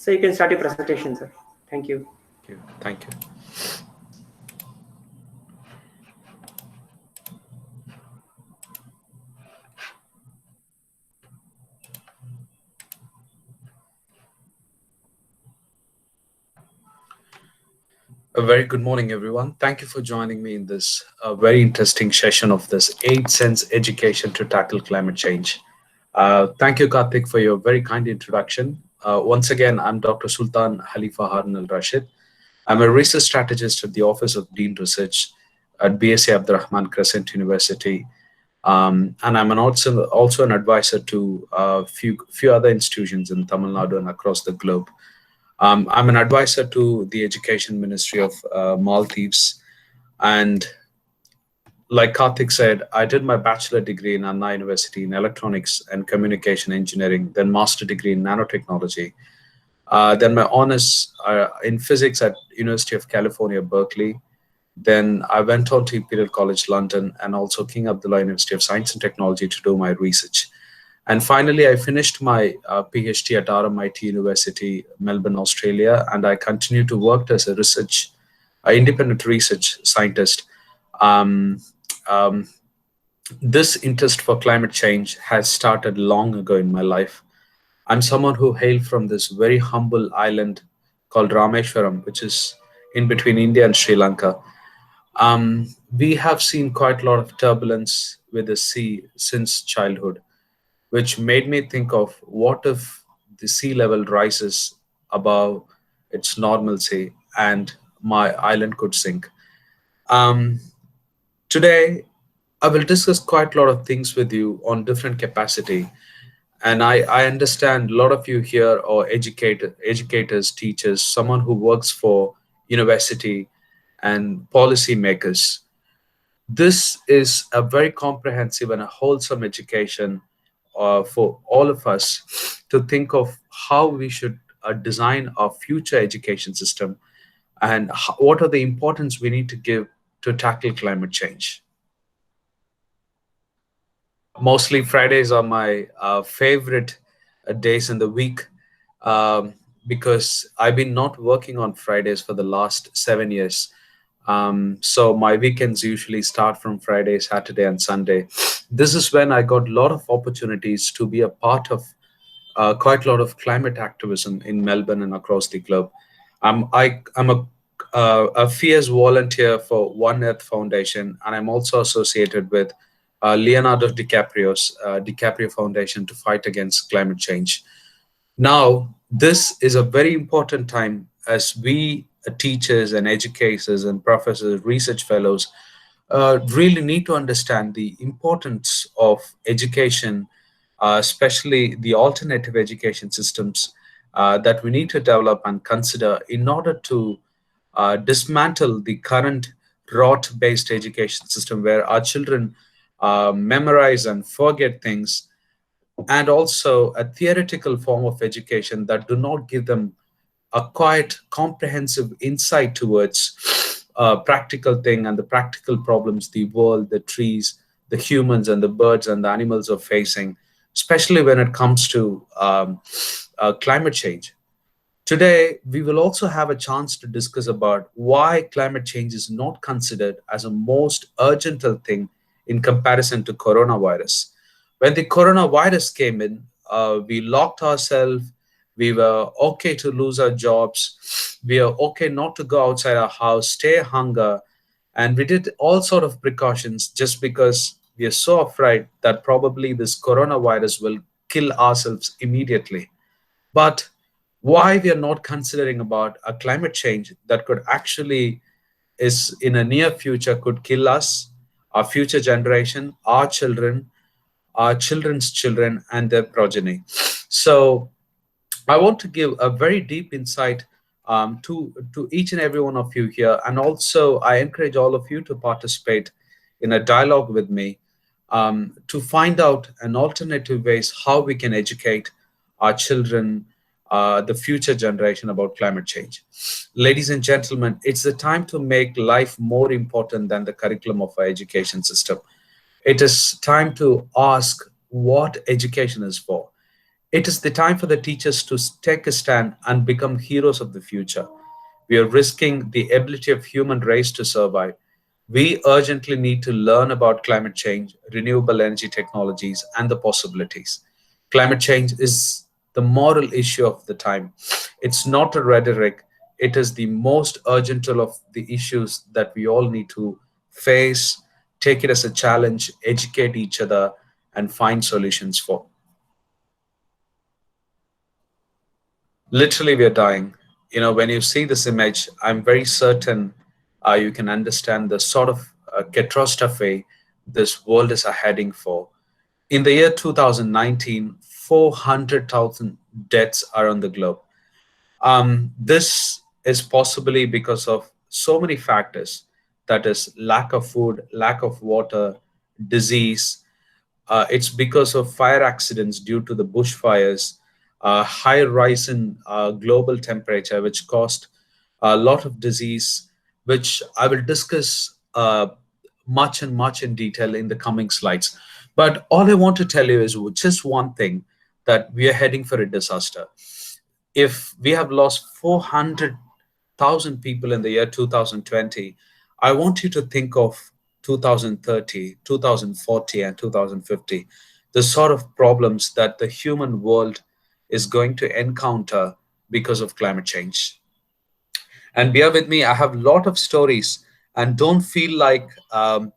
So you can start your presentation, sir. Thank you. Thank you. A very good morning, everyone. Thank you for joining me in this very interesting session of this 8 Sense Education to Tackle Climate Change. Thank you, Karthik, for your very kind introduction. Once again, I'm Dr. Sultan Halifa Haroon Al Rashid. I'm a research strategist at the Office of Dean Research at BSc Abdurrahman Crescent University. And I'm also an advisor to a few other institutions in Tamil Nadu and across the globe. I'm an advisor to the Education Ministry of Maldives. And like Karthik said, I did my bachelor degree in Anna University in Electronics and Communication Engineering, then master degree in Nanotechnology. Then my honors in physics at University of California, Berkeley. Then I went on to Imperial College London and also King Abdullah University of Science and Technology to do my research. And finally, I finished my PhD at RMIT University, Melbourne, Australia, and I continue to work as a independent research scientist. Um, um, this interest for climate change has started long ago in my life. I'm someone who hailed from this very humble island called Rameshwaram, which is in between India and Sri Lanka. We have seen quite a lot of turbulence with the sea since childhood, which made me think of what if the sea level rises above its normalcy and my island could sink. Um, Today, I will discuss quite a lot of things with you on different capacity. And I understand a lot of you here are educators, teachers, someone who works for university and policymakers. This is a very comprehensive and a wholesome education for all of us to think of how we should design our future education system and what are the importance we need to give to tackle climate change. Mostly Fridays are my favorite days in the week um, because I've been not working on Fridays for the last 7 years. So my weekends usually start from Friday, Saturday, and Sunday. This is when I got a lot of opportunities to be a part of quite a lot of climate activism in Melbourne and across the globe. I'm a fierce volunteer for One Earth Foundation, and I'm also associated with Leonardo DiCaprio's DiCaprio Foundation to fight against climate change. Now, this is a very important time as we teachers and educators and professors, research fellows, really need to understand the importance of education, especially the alternative education systems that we need to develop and consider in order to dismantle the current rote-based education system where our children memorize and forget things, and also a theoretical form of education that do not give them a quite comprehensive insight towards practical thing and the practical problems the world, the trees, the humans and the birds and the animals are facing, especially when it comes to climate change. Today, we will also have a chance to discuss about why climate change is not considered as a most urgent thing in comparison to coronavirus. When the coronavirus came in, we locked ourselves. We were okay to lose our jobs. We are okay not to go outside our house, stay hunger, and we did all sort of precautions just because we are so afraid that probably this coronavirus will kill ourselves immediately. But why we are not considering about a climate change that could actually is in a near future could kill us, our future generation, our children, our children's children, and their progeny. So I want to give a very deep insight to each and every one of you here. And also, I encourage all of you to participate in a dialogue with me to find out an alternative ways how we can educate our children, the future generation about climate change. Ladies and gentlemen, it's the time to make life more important than the curriculum of our education system. It is time to ask what education is for. It is the time for the teachers to take a stand and become heroes of the future. We are risking the ability of human race to survive. We urgently need to learn about climate change, renewable energy technologies, and the possibilities. Climate change is the moral issue of the time. It's not a rhetoric, it is the most urgent of the issues that we all need to face, take it as a challenge, educate each other, and find solutions for. Literally, we are dying. You know, when you see this image, I'm very certain you can understand the sort of catastrophe this world is heading for. In the year 2019, 400,000 deaths are on the globe. This is possibly because of so many factors, that is, lack of food, lack of water, disease. It's because of fire accidents due to the bushfires, high rise in global temperature, which caused a lot of disease, which I will discuss much and much in detail in the coming slides. But all I want to tell you is just one thing, that we are heading for a disaster. If we have lost 400,000 people in the year 2020, I want you to think of 2030, 2040, and 2050, the sort of problems that the human world is going to encounter because of climate change. And bear with me, I have a lot of stories, and don't feel like I'm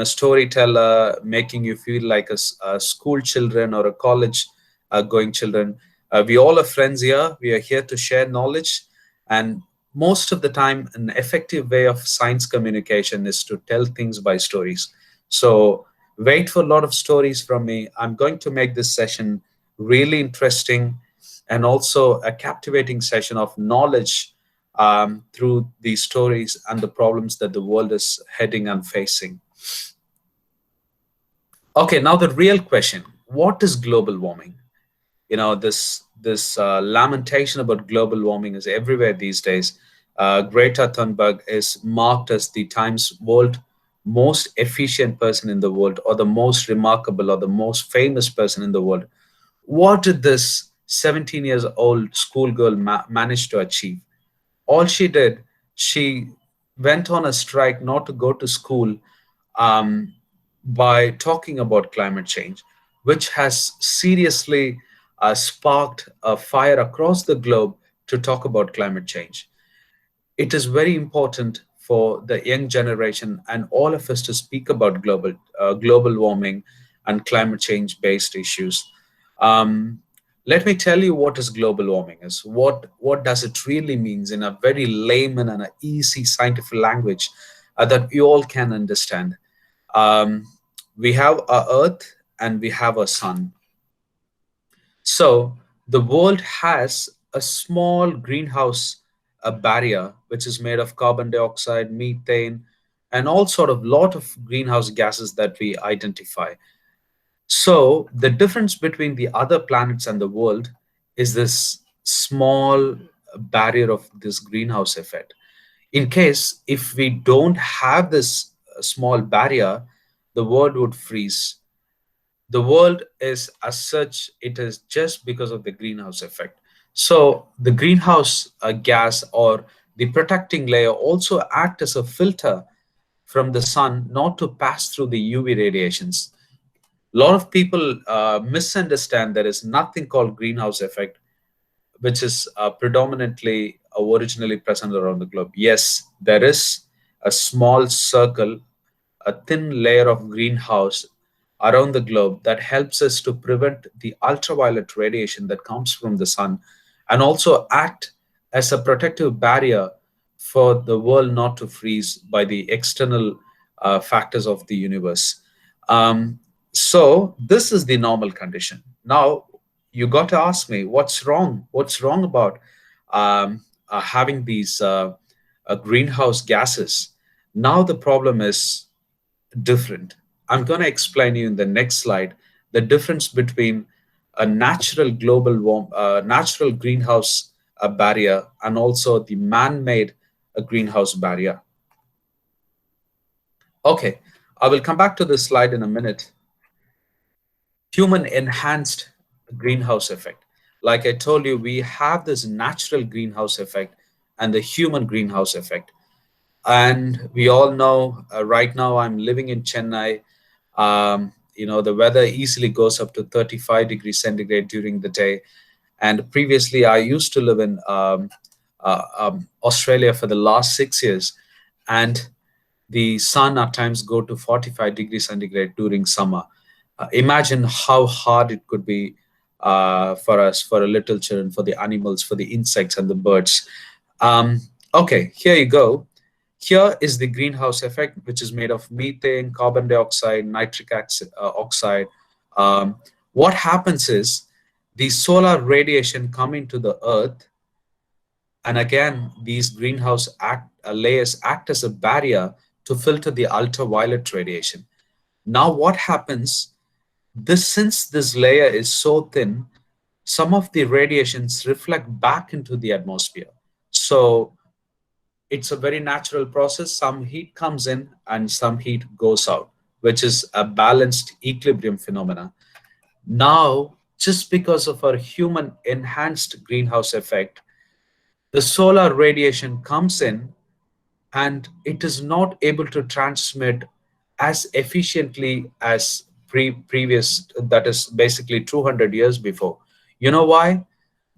a storyteller making you feel like a school children or a college going children. We all are friends here. We are here to share knowledge, and most of the time an effective way of science communication is to tell things by stories. So wait for a lot of stories from me. I'm going to make this session really interesting, and also a captivating session of knowledge through these stories and the problems that the world is heading and facing. Okay, now the real question: what is global warming? You know, this lamentation about global warming is everywhere these days. Greta Thunberg is marked as the Times World most efficient person in the world, or the most remarkable, or the most famous person in the world. What did this 17 years old schoolgirl manage to achieve? All she did, she went on a strike not to go to school, um, by talking about climate change, which has seriously sparked a fire across the globe to talk about climate change. It is very important for the young generation and all of us to speak about global warming and climate change based issues. Um, Let me tell you what is global warming is. What does it really means in a very layman and a easy scientific language that we all can understand. Um, we have our Earth and we have a sun. So the world has a small greenhouse barrier, which is made of carbon dioxide, methane, and all sort of lot of greenhouse gases that we identify. So the difference between the other planets and the world is this small barrier of this greenhouse effect. In case if we don't have this small barrier, the world would freeze. The world is as such, it is just because of the greenhouse effect. So the greenhouse gas, or the protecting layer, also act as a filter from the sun not to pass through the UV radiations. A lot of people misunderstand there is nothing called greenhouse effect, which is predominantly originally present around the globe. Yes, there is a small circle, a thin layer of greenhouse around the globe that helps us to prevent the ultraviolet radiation that comes from the sun, and also act as a protective barrier for the world not to freeze by the external factors of the universe. Um, so this is the normal condition. Now you got to ask me, what's wrong? What's wrong about having these greenhouse gases? Now the problem is different. I'm going to explain you in the next slide the difference between a natural greenhouse barrier, and also the man-made greenhouse barrier. Okay, I will come back to this slide in a minute. Human enhanced greenhouse effect. Like I told you, we have this natural greenhouse effect and the human greenhouse effect. And we all know right now I'm living in Chennai. The weather easily goes up to 35 degrees centigrade during the day. And previously, I used to live in Australia for the last 6 years, and the sun at times go to 45 degrees centigrade during summer. Imagine how hard it could be for us, for the little children, for the animals, for the insects and the birds. Um, okay, here you go. Here is the greenhouse effect, which is made of methane, carbon dioxide, oxide. Um, what happens is the solar radiation coming to the earth, and again, these layers act as a barrier to filter the ultraviolet radiation. Now, what happens? Since this layer is so thin, some of the radiations reflect back into the atmosphere. So it's a very natural process. Some heat comes in and some heat goes out, which is a balanced equilibrium phenomena. Now, just because of our human enhanced greenhouse effect, the solar radiation comes in and it is not able to transmit as efficiently as previous, that is basically 200 years before. You know why?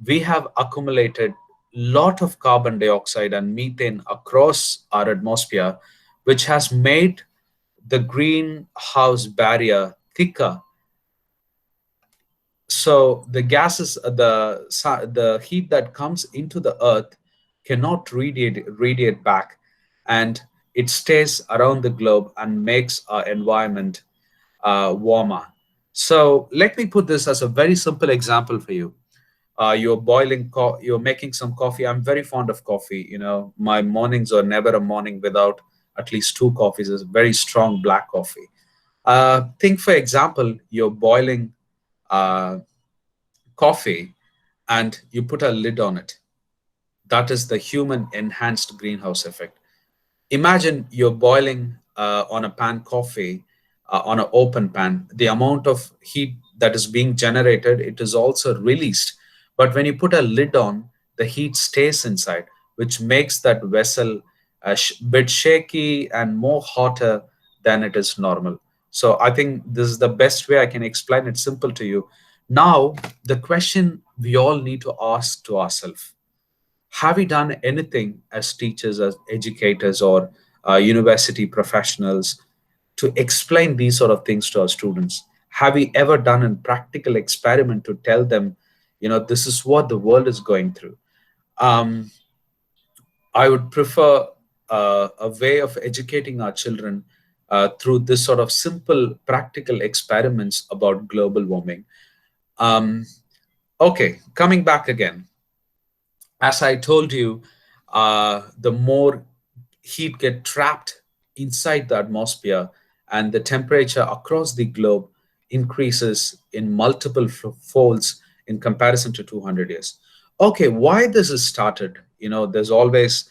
We have accumulated lot of carbon dioxide and methane across our atmosphere, which has made the greenhouse barrier thicker. So the gases, the heat that comes into the earth cannot radiate back, and it stays around the globe and makes our environment warmer. So let me put this as a very simple example for you. You're making some coffee. I'm very fond of coffee. My mornings are never a morning without at least two coffees. It's very strong black coffee. Think, for example, you're boiling uh, coffee and you put a lid on it. That is the human enhanced greenhouse effect. Imagine you're boiling on a pan coffee, on an open pan. The amount of heat that is being generated, it is also released. But when you put a lid on, the heat stays inside, which makes that vessel a bit shaky and more hotter than it is normal. So I think this is the best way I can explain it simple to you. Now, the question we all need to ask to ourselves: have we done anything as teachers, as educators, or university professionals to explain these sort of things to our students? Have we ever done a practical experiment to tell them, this is what the world is going through? Um, I would prefer a way of educating our children through this sort of simple, practical experiments about global warming. Um, okay, coming back again, as I told you, the more heat get trapped inside the atmosphere, and the temperature across the globe increases in multiple folds in comparison to 200 years. Okay, why this is started? There's always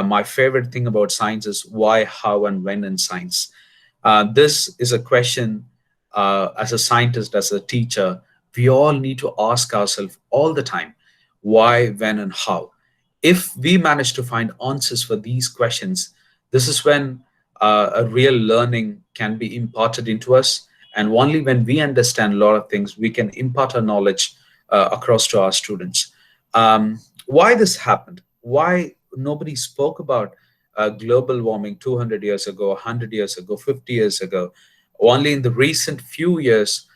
my favorite thing about science is why, how, and when in science. This is a question, as a scientist, as a teacher, we all need to ask ourselves all the time: why, when, and how. If we manage to find answers for these questions, this is when a real learning can be imparted into us. And only when we understand a lot of things, we can impart our knowledge across to our students. Why this happened? Why nobody spoke about global warming 200 years ago, 100 years ago, 50 years ago? Only in the recent few years,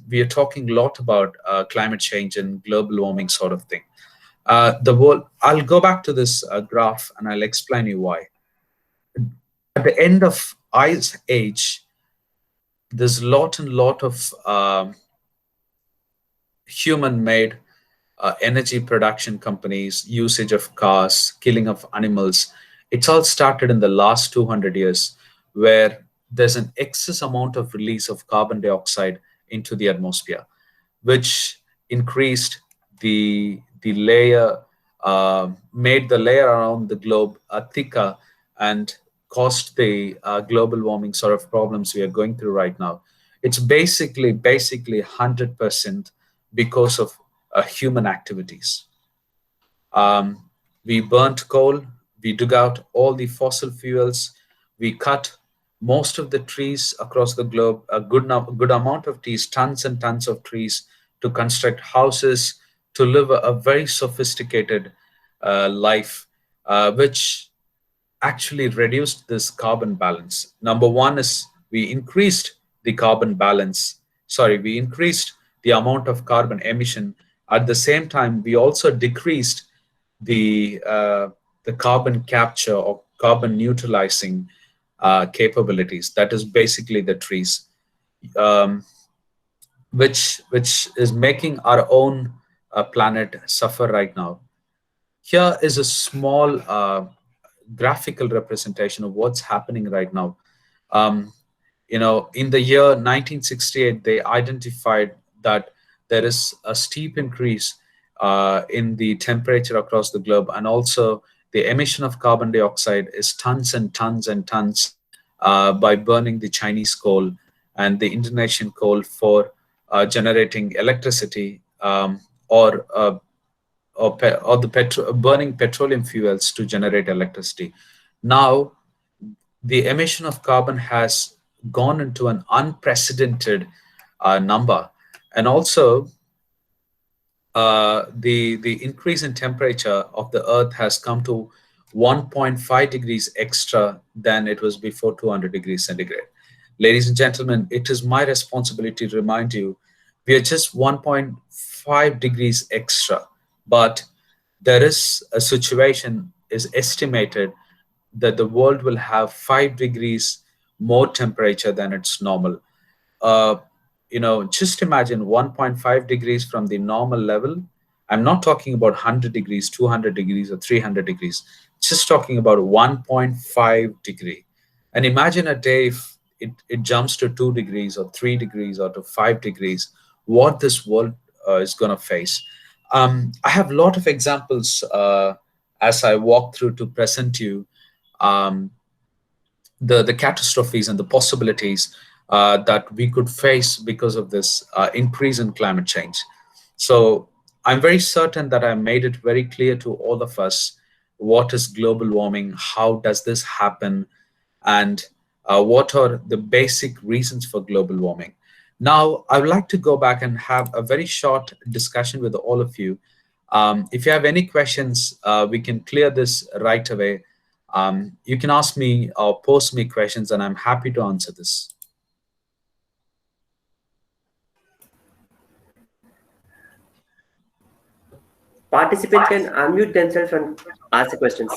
we are talking a lot about climate change and global warming sort of thing. The world. I'll go back to this graph and I'll explain you why. At the end of Ice Age, there's lot and lot of human-made energy production companies, usage of cars, killing of animals. It's all started in the last 200 years, where there's an excess amount of release of carbon dioxide into the atmosphere, which increased the layer, made the layer around the globe thicker, and caused the global warming sort of problems we are going through right now. It's basically 100% because of human activities. Um, we burnt coal, we dug out all the fossil fuels, we cut most of the trees across the globe, a good amount of trees, tons and tons of trees to construct houses, to live a very sophisticated life, which actually reduced this carbon balance. Number one is we increased the carbon balance, sorry, we increased the amount of carbon emission. At the same time, we also decreased the carbon capture or carbon neutralizing capabilities. That is basically the trees, um, which is making our own planet suffer right now. Here is a small graphical representation of what's happening right now. Um, in the year 1968, they identified that there is a steep increase in the temperature across the globe, and also the emission of carbon dioxide is tons and tons and tons by burning the Chinese coal and the Indonesian coal for generating electricity, or the burning petroleum fuels to generate electricity. Now, the emission of carbon has gone into an unprecedented number, and also the increase in temperature of the Earth has come to 1.5 degrees extra than it was before 200 degrees centigrade. Ladies and gentlemen, it is my responsibility to remind you we are just 1.5 degrees extra, but there is a situation is estimated that the world will have 5 degrees more temperature than its normal. uh, just imagine 1.5 degrees from the normal level. I'm not talking about 100 degrees, 200 degrees, or 300 degrees, just talking about 1.5 degree. And imagine a day if it jumps to 2 degrees or 3 degrees or to 5 degrees, what this world is going to face. I have a lot of examples as I walk through to present you um, the catastrophes and the possibilities that we could face because of this increase in climate change. So I'm very certain that I made it very clear to all of us what is global warming, how does this happen, and what are the basic reasons for global warming. Now, I would like to go back and have a very short discussion with all of you. If you have any questions, we can clear this right away. You can ask me or post me questions, and I'm happy to answer this. Participants can unmute themselves and ask the questions.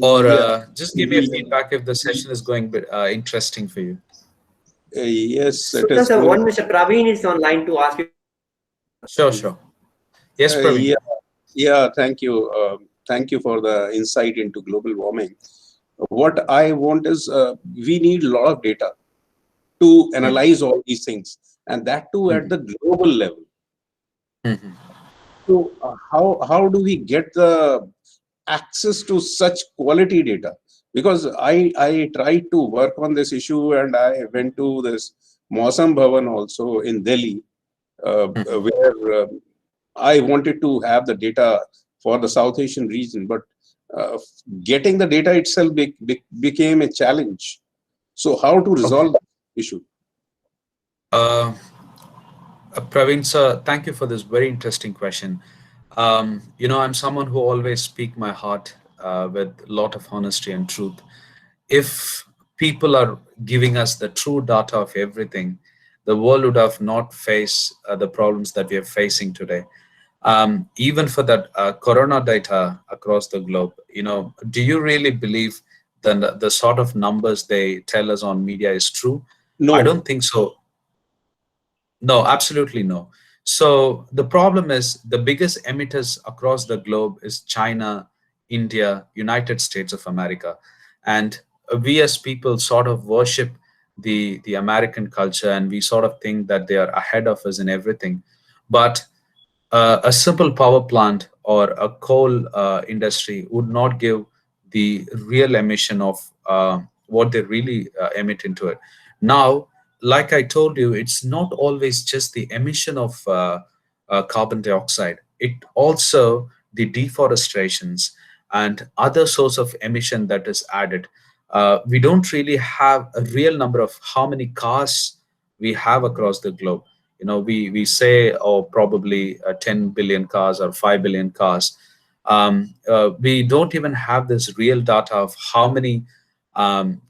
Or Yeah, just give me a feedback if the session is going interesting for you. yes, it Sultan is sir, going. one Mr. Praveen is online to ask you. Sure, sure. Yes, Praveen. Yeah, yeah. Thank you. Thank you for the insight into global warming. What I want is we need a lot of data to analyze all these things, and that too at the global level. Mhm. So, how do we get the access to such quality data? Because I tried to work on this issue, and I went to this Mausam Bhavan also in Delhi, where I wanted to have the data for the South Asian region, but uh, getting the data itself became a challenge. So, how to Okay. resolve the issue? Uh, Praveen, sir, thank you for this very interesting question. I'm someone who always speak my heart with a lot of honesty and truth. If people are giving us the true data of everything, the world would have not faced the problems that we are facing today. Even for that corona data across the globe, do you really believe the sort of numbers they tell us on media is true? I No, don't think so. No, absolutely no. So the problem is the biggest emitters across the globe is China, India, United States of America. And we as people sort of worship the American culture, and we sort of think that they are ahead of us in everything. But a simple power plant or a coal industry would not give the real emission of what they really emit into it. Now, like I told you, it's not always just the emission of carbon dioxide. It also the deforestations and other source of emission that is added. We don't really have a real number of how many cars we have across the globe. We say, oh, probably 10 billion cars or 5 billion cars. We don't even have this real data of how many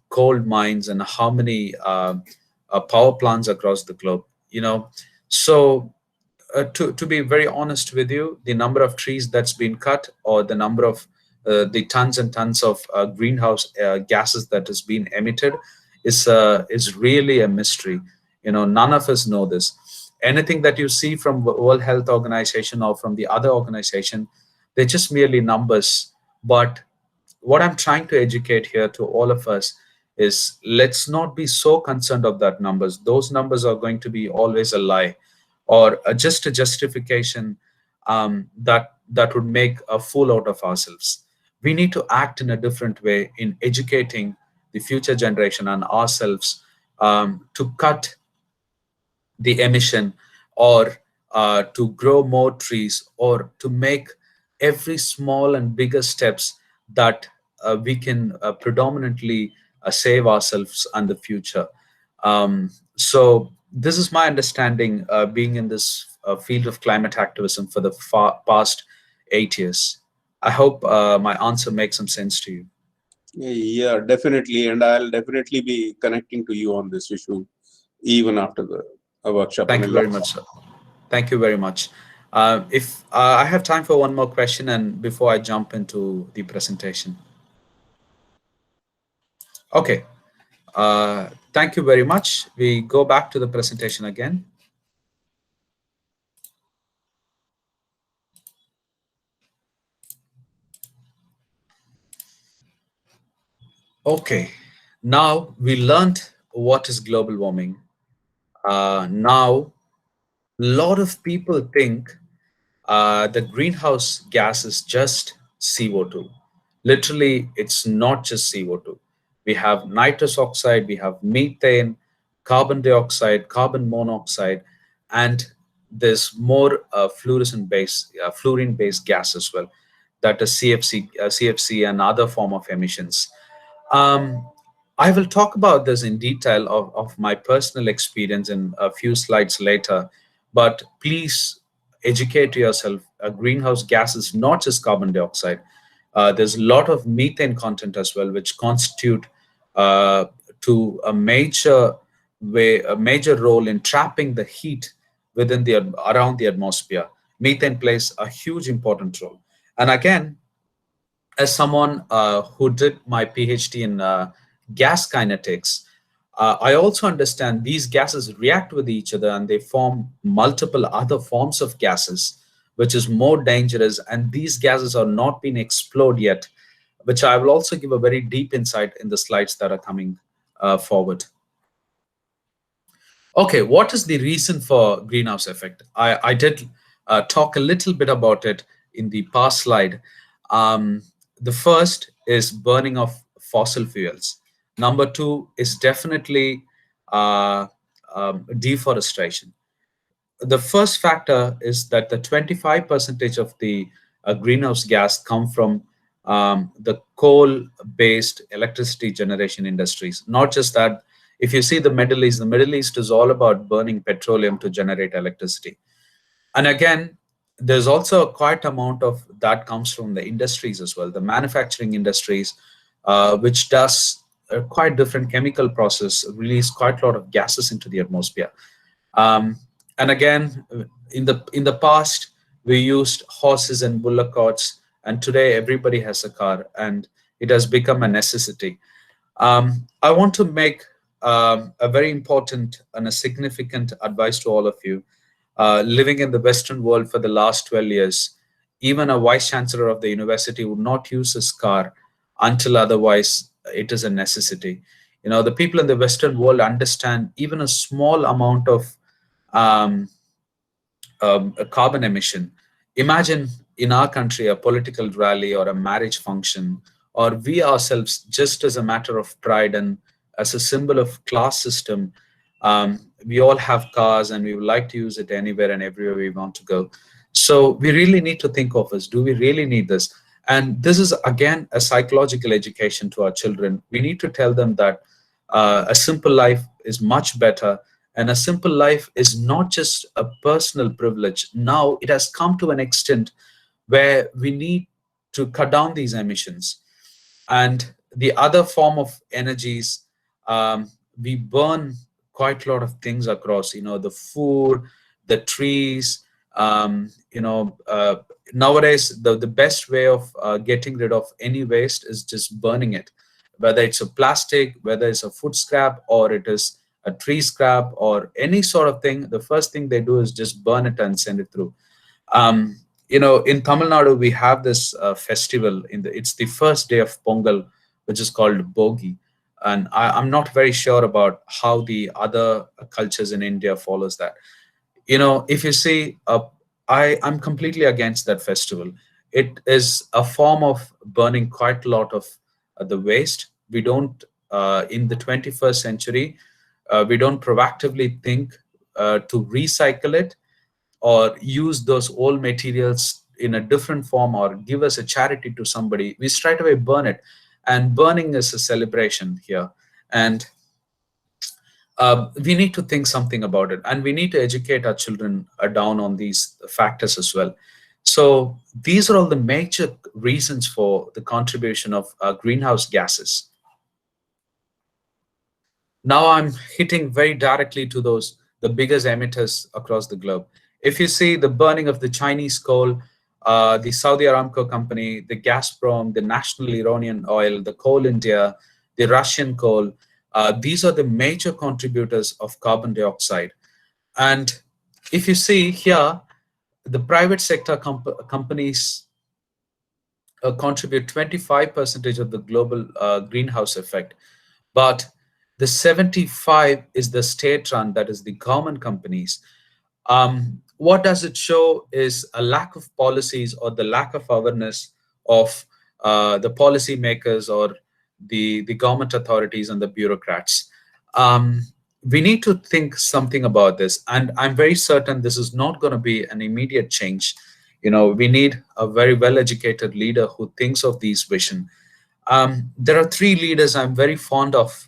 coal mines and how many power plants across the globe. So to be very honest with you, the number of trees that's been cut, or the number of the tons and tons of greenhouse gases that has been emitted, is really a mystery. None of us know this. Anything that you see from World Health Organization or from the other organization, they're just merely numbers. But what I'm trying to educate here to all of us is, let's not be so concerned of that numbers. Those numbers are going to be always a lie, or just a justification that would make a fool out of ourselves. We need to act in a different way in educating the future generation and ourselves, to cut the emission, or to grow more trees, or to make every small and bigger steps that we can predominantly save ourselves and the future. So this is my understanding, being in this field of climate activism for the past 8 years. I hope my answer makes some sense to you. Yeah, definitely. And I'll definitely be connecting to you on this issue even after the workshop. Thank you very much, sir. Thank you very much. If I have time for one more question, and before I jump into the presentation. Okay. Thank you very much. We go back to the presentation again. Okay. Now we learned what is global warming. Now, a lot of people think the greenhouse gas is just CO2. Literally, it's not just CO2. We have nitrous oxide, we have methane, carbon dioxide, carbon monoxide, and there's more fluorine-based gas as well, that is CFC and other form of emissions. Um, I will talk about this in detail of my personal experience in a few slides later, but please educate yourself. A greenhouse gas is not just carbon dioxide. There's a lot of methane content as well, which constitute uh, to a major role in trapping the heat within around the atmosphere. Methane plays a huge important role. And again, as someone who did my PhD in gas kinetics, I also understand these gases react with each other and they form multiple other forms of gases, which is more dangerous. And these gases are not being explored yet, which I will also give a very deep insight in the slides that are coming forward. Okay, what is the reason for greenhouse effect? I did talk a little bit about it in the past slide. The first is burning of fossil fuels. Number two is definitely deforestation. The first factor is that the 25% of the greenhouse gas come from the coal-based electricity generation industries. Not just that, if you see the Middle East is all about burning petroleum to generate electricity. And again, there's also a quite amount of that comes from the industries as well, the manufacturing industries, which does a quite different chemical process, release quite a lot of gases into the atmosphere. And again, in the past, we used horses and bullock carts, and today everybody has a car, and it has become a necessity. I want to make a very important and a significant advice to all of you. Living in the Western world for the last 12 years, even a vice chancellor of the university would not use his car until otherwise it is a necessity. The people in the Western world understand even a small amount of a carbon emission. Imagine in our country a political rally or a marriage function, or we ourselves, just as a matter of pride and as a symbol of class system, We all have cars and we would like to use it anywhere and everywhere we want to go. So we really need to think of this. Do we really need this? And this is again a psychological education to our children. We need to tell them that a simple life is much better, and a simple life is not just a personal privilege. Now it has come to an extent where we need to cut down these emissions. And the other form of energies, we burn quite a lot of things across, the food, the trees. Nowadays the best way of getting rid of any waste is just burning it, whether it's a plastic, whether it's a food scrap, or it is a tree scrap, or any sort of thing. The first thing they do is just burn it and send it through. um, in Tamil Nadu, we have this festival. It's the first day of Pongal, which is called Bogi, and I'm not very sure about how the other cultures in India follows that. If you see, I'm completely against that festival. It is a form of burning quite a lot of the waste. We don't, in the 21st century, we don't proactively think to recycle it or use those old materials in a different form or give as a charity to somebody. We straight away burn it, and burning is a celebration here. And we need to think something about it, and we need to educate our children down on these factors as well. So these are all the major reasons for the contribution of greenhouse gases. Now I'm hitting very directly to the biggest emitters across the globe. If you see the burning of the Chinese coal, the Saudi Aramco company, the Gazprom, the National Iranian Oil, the Coal India, the Russian coal, these are the major contributors of carbon dioxide. And if you see here, the private sector companies contribute 25% of the global greenhouse effect. But the 75 is the state run, that is the government companies. What does it show is a lack of policies or the lack of awareness of the policymakers or the government authorities and the bureaucrats. We need to think something about this, and I'm very certain this is not going to be an immediate change. We need a very well-educated leader who thinks of these vision. There are three leaders I'm very fond of,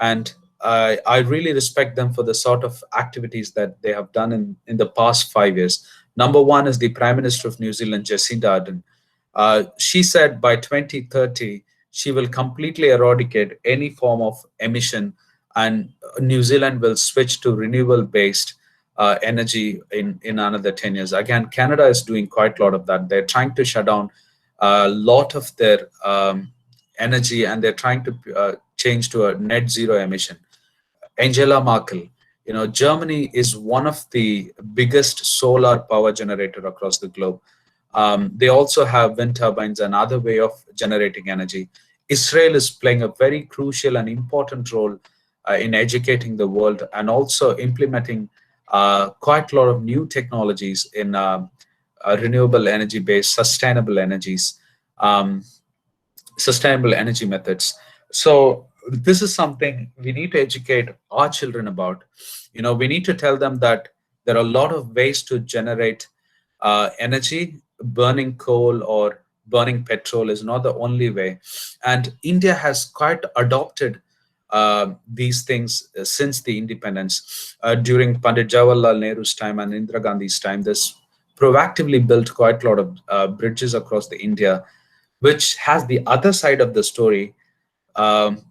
and I really respect them for the sort of activities that they have done in the past 5 years. Number one is the Prime Minister of New Zealand, Jacinda Ardern. She said by 2030, she will completely eradicate any form of emission, and New Zealand will switch to renewable-based energy in another 10 years. Again, Canada is doing quite a lot of that. They're trying to shut down a lot of their energy, and they're trying to change to a net zero emission. Angela Merkel, Germany is one of the biggest solar power generator across the globe. They also have wind turbines and other way of generating energy. Israel is playing a very crucial and important role in educating the world and also implementing quite a lot of new technologies in renewable energy-based sustainable energies. Sustainable energy methods. So this is something we need to educate our children about. We need to tell them that there are a lot of ways to generate energy. Burning coal or burning petrol is not the only way. And India has quite adopted these things since the independence. During Pandit Jawaharlal Nehru's time and Indira Gandhi's time, this proactively built quite a lot of bridges across the India, which has the other side of the story.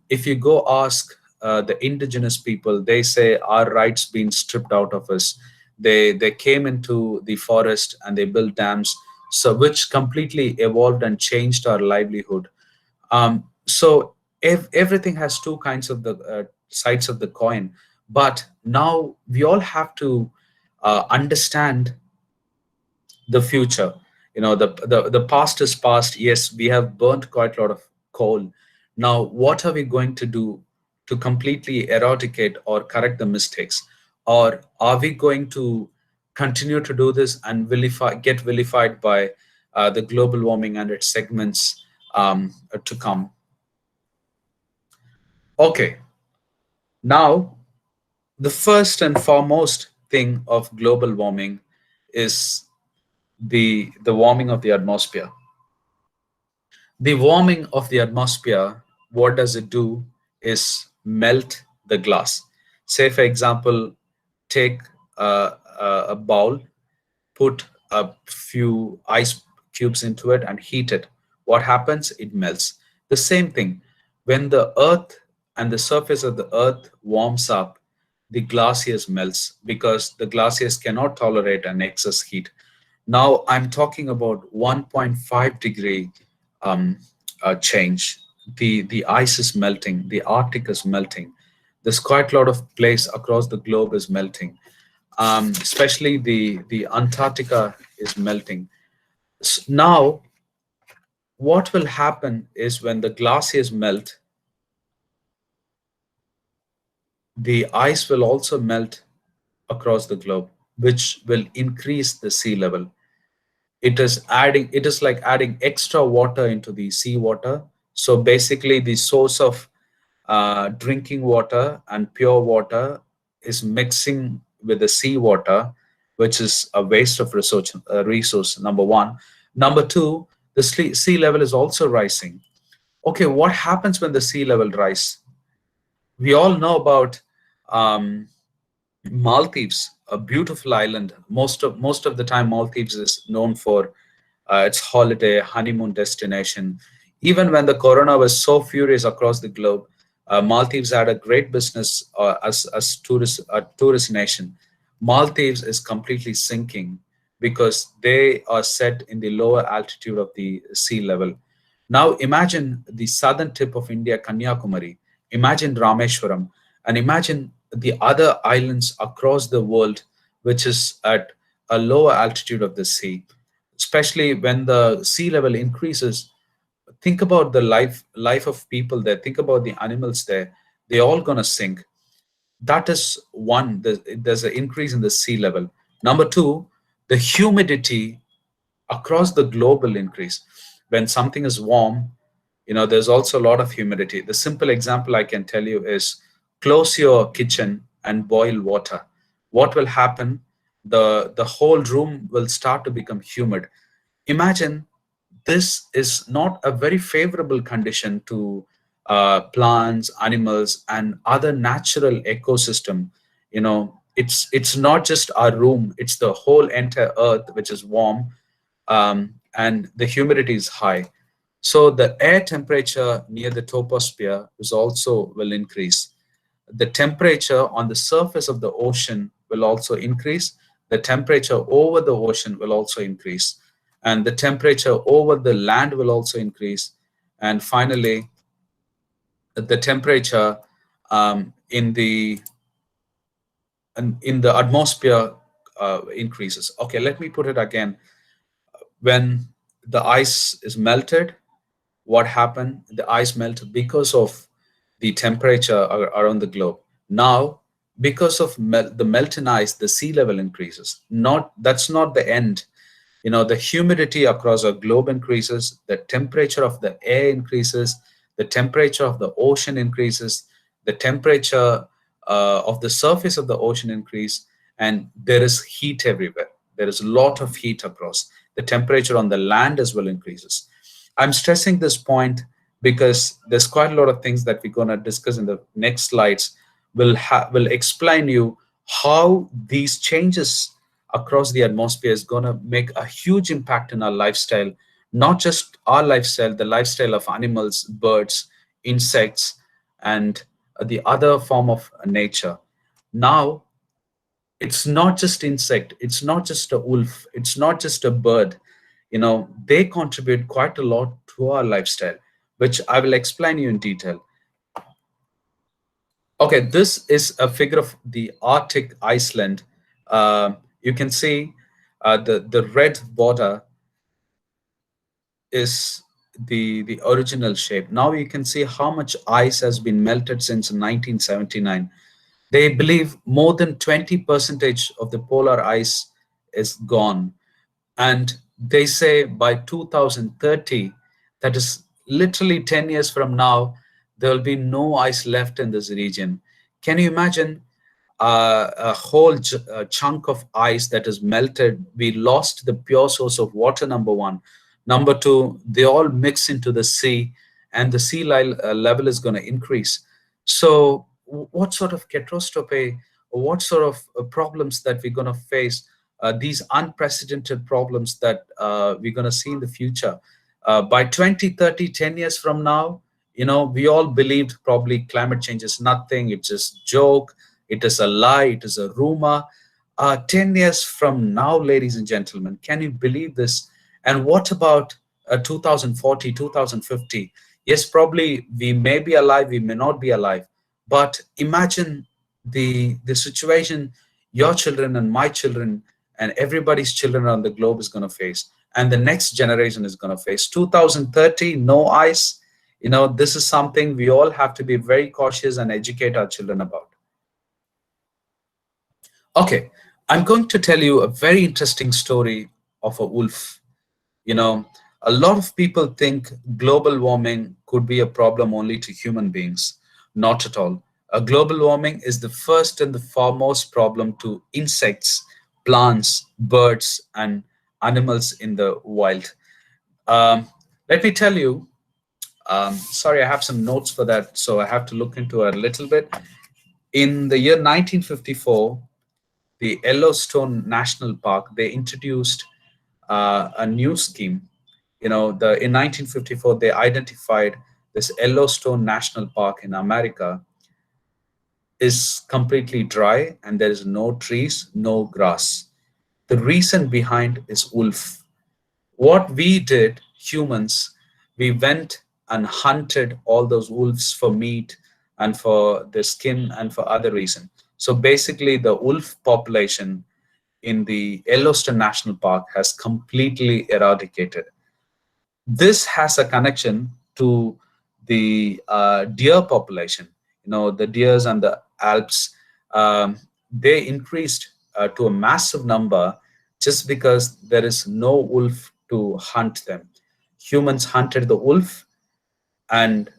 If you go ask the indigenous people, they say our rights being stripped out of us. They came into the forest and they built dams, so which completely evolved and changed our livelihood. So everything has two kinds of the sides of the coin. But now we all have to understand the future. The past is past. Yes, we have burnt quite a lot of coal. Now what are we going to do to completely eradicate or correct the mistakes? Or are we going to continue to do this and get vilified by the global warming and its segments to come? Okay, now The first and foremost thing of global warming is the warming of the atmosphere. The warming of the atmosphere, what does it do is melt the glass. Say, for example, take a bowl, put a few ice cubes into it and heat it. What happens? It melts. The same thing, when the earth and the surface of the earth warms up, the glaciers melts because the glaciers cannot tolerate an excess heat. Now I'm talking about 1.5 degree um, change. The ice is melting. The Arctic is melting. There's quite a lot of place across the globe is melting. Especially the Antarctica is melting. Now, what will happen is when the glaciers melt, the ice will also melt across the globe, which will increase the sea level. It is like adding extra water into the seawater. So basically the source of drinking water and pure water is mixing with the seawater, which is a waste of resource, number one. Number two, the sea level is also rising. Okay, what happens when the sea level rise? We all know about um, Maldives, a beautiful island. Most of the time, Maldives is known for its holiday honeymoon destination. Even when the corona was so furious across the globe, Maldives had a great business as tourist nation. Maldives is completely sinking because they are set in the lower altitude of the sea level. Now imagine the southern tip of India, Kanyakumari. Imagine Rameshwaram, and imagine the other islands across the world, which is at a lower altitude of the sea. Especially when the sea level increases, think about the life of people there. Think about the animals there. They're all gonna sink. That is one. There's an increase in the sea level. Number two, the humidity across the globe will increase. When something is warm, there's also a lot of humidity. The simple example I can tell you is close your kitchen and boil water. What will happen? The whole room will start to become humid. Imagine, this is not a very favorable condition to plants, animals, and other natural ecosystem. It's not just our room; it's the whole entire earth which is warm, and the humidity is high. So the air temperature near the troposphere is also will increase. The temperature on the surface of the ocean will also increase. The temperature over the ocean will also increase. And the temperature over the land will also increase. And finally, the temperature in the atmosphere increases. Okay, let me put it again. When the ice is melted, what happened? The ice melted because of the temperature around the globe. Now, because of the melting ice, the sea level increases. That's not the end. The humidity across our globe increases, the temperature of the air increases, the temperature of the ocean increases, the temperature of the surface of the ocean increase, and there is heat everywhere. There is a lot of heat across. The temperature on the land as well increases. I'm stressing this point because there's quite a lot of things that we're going to discuss in the next slides will explain you how these changes across the atmosphere is going to make a huge impact in our lifestyle, not just our lifestyle, the lifestyle of animals, birds, insects, and the other form of nature. Now, it's not just insect, it's not just a wolf, it's not just a bird. They contribute quite a lot to our lifestyle, which I will explain you in detail. Okay, this is a figure of the Arctic Iceland. You can see the red border is the original shape. Now you can see how much ice has been melted since 1979. They believe more than 20% of the polar ice is gone. And they say by 2030, that is literally 10 years from now, there will be no ice left in this region. Can you imagine a whole chunk of ice that is melted. We lost the pure source of water, number one. Number two, they all mix into the sea, and the level is going to increase. So, what sort of catastrophe, or what sort of problems that we're going to face? These unprecedented problems that we're going to see in the future. By 2030, 10 years from now, we all believed probably climate change is nothing, it's just joke, it is a lie, it is a rumor. 10 years from now, ladies and gentlemen, can you believe this? And what about 2040, 2050? Yes, probably we may be alive, we may not be alive, but imagine the situation your children and my children and everybody's children on the globe is going to face, and the next generation is going to face. 2030, no ice. This is something we all have to be very cautious and educate our children about. Okay, I'm going to tell you a very interesting story of a wolf. A lot of people think global warming could be a problem only to human beings. Not at all. Global warming is the first and the foremost problem to insects, plants, birds, and animals in the wild. Let me tell you, sorry, I have some notes for that, so I have to look into it a little bit. In the year 1954, the Yellowstone National Park, they introduced a new scheme. In 1954, they identified this Yellowstone National Park in America is completely dry and there is no trees, no grass. The reason behind is wolf. What we did, humans, we went and hunted all those wolves for meat and for the skin and for other reasons. So basically, the wolf population in the Yellowstone National Park has completely eradicated. This has a connection to the deer population. The deers and the Alps, they increased to a massive number just because there is no wolf to hunt them. Humans hunted the wolf, and